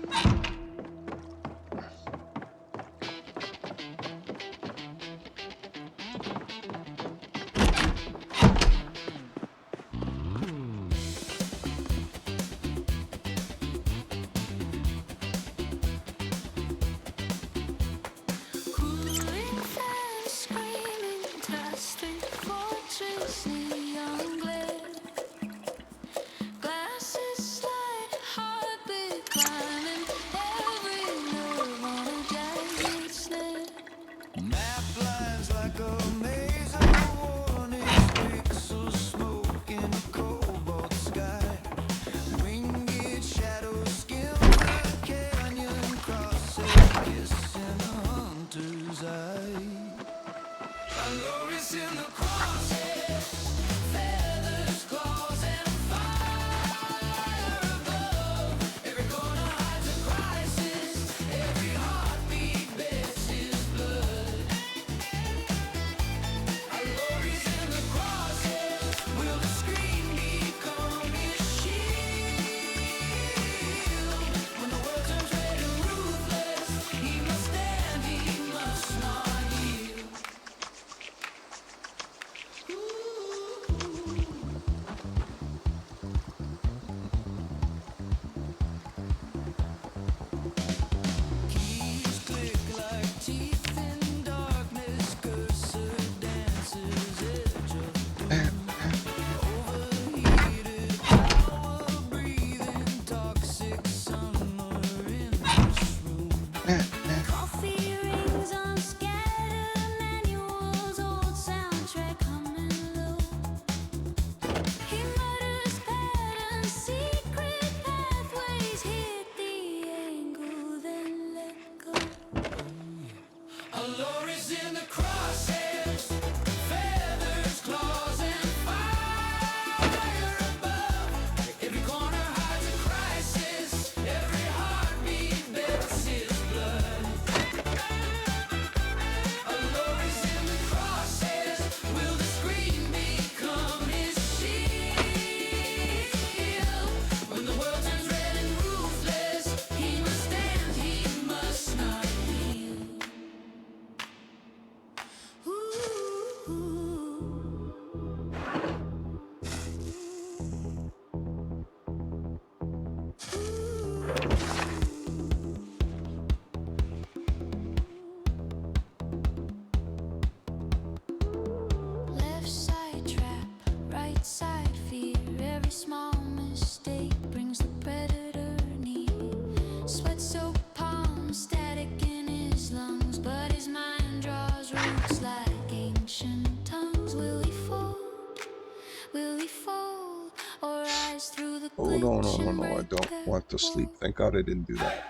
Speaker 1: No, I don't want to sleep. Thank God I didn't do that.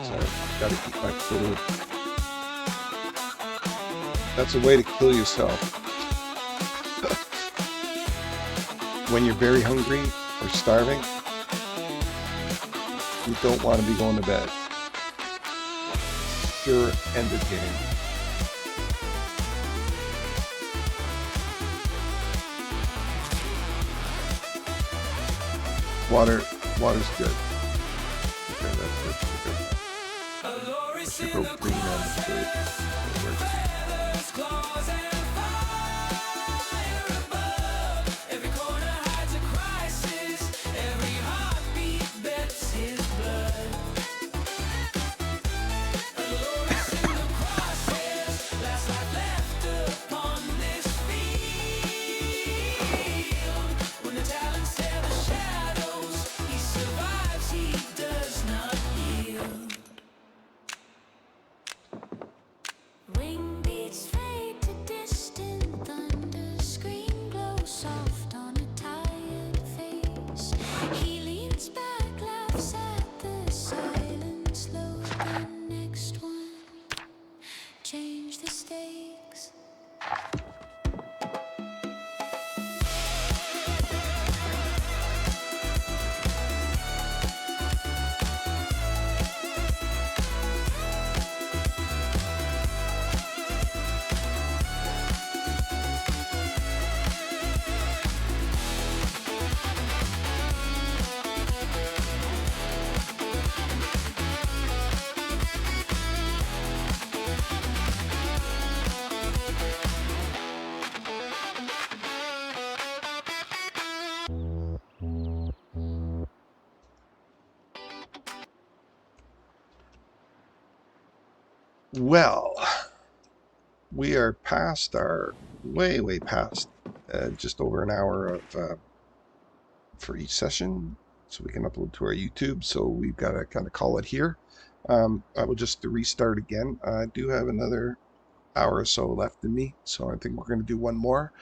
Speaker 1: So I've got to eat my food. That's a way to kill yourself. When you're very hungry or starving, you don't want to be going to bed. Sure ended game. Water's good. Okay, that's good. I should go clean on the food. Well, we are past our way past just over an hour of for each session, so we can upload to our YouTube. So we've got to kind of call it here. I will just restart again. I do have another hour or so left in me, so I think we're going to do one more.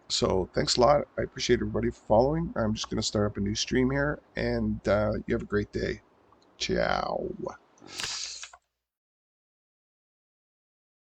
Speaker 1: So thanks a lot. I appreciate everybody for following. I'm just going to start up a new stream here, and you have a great day. Ciao.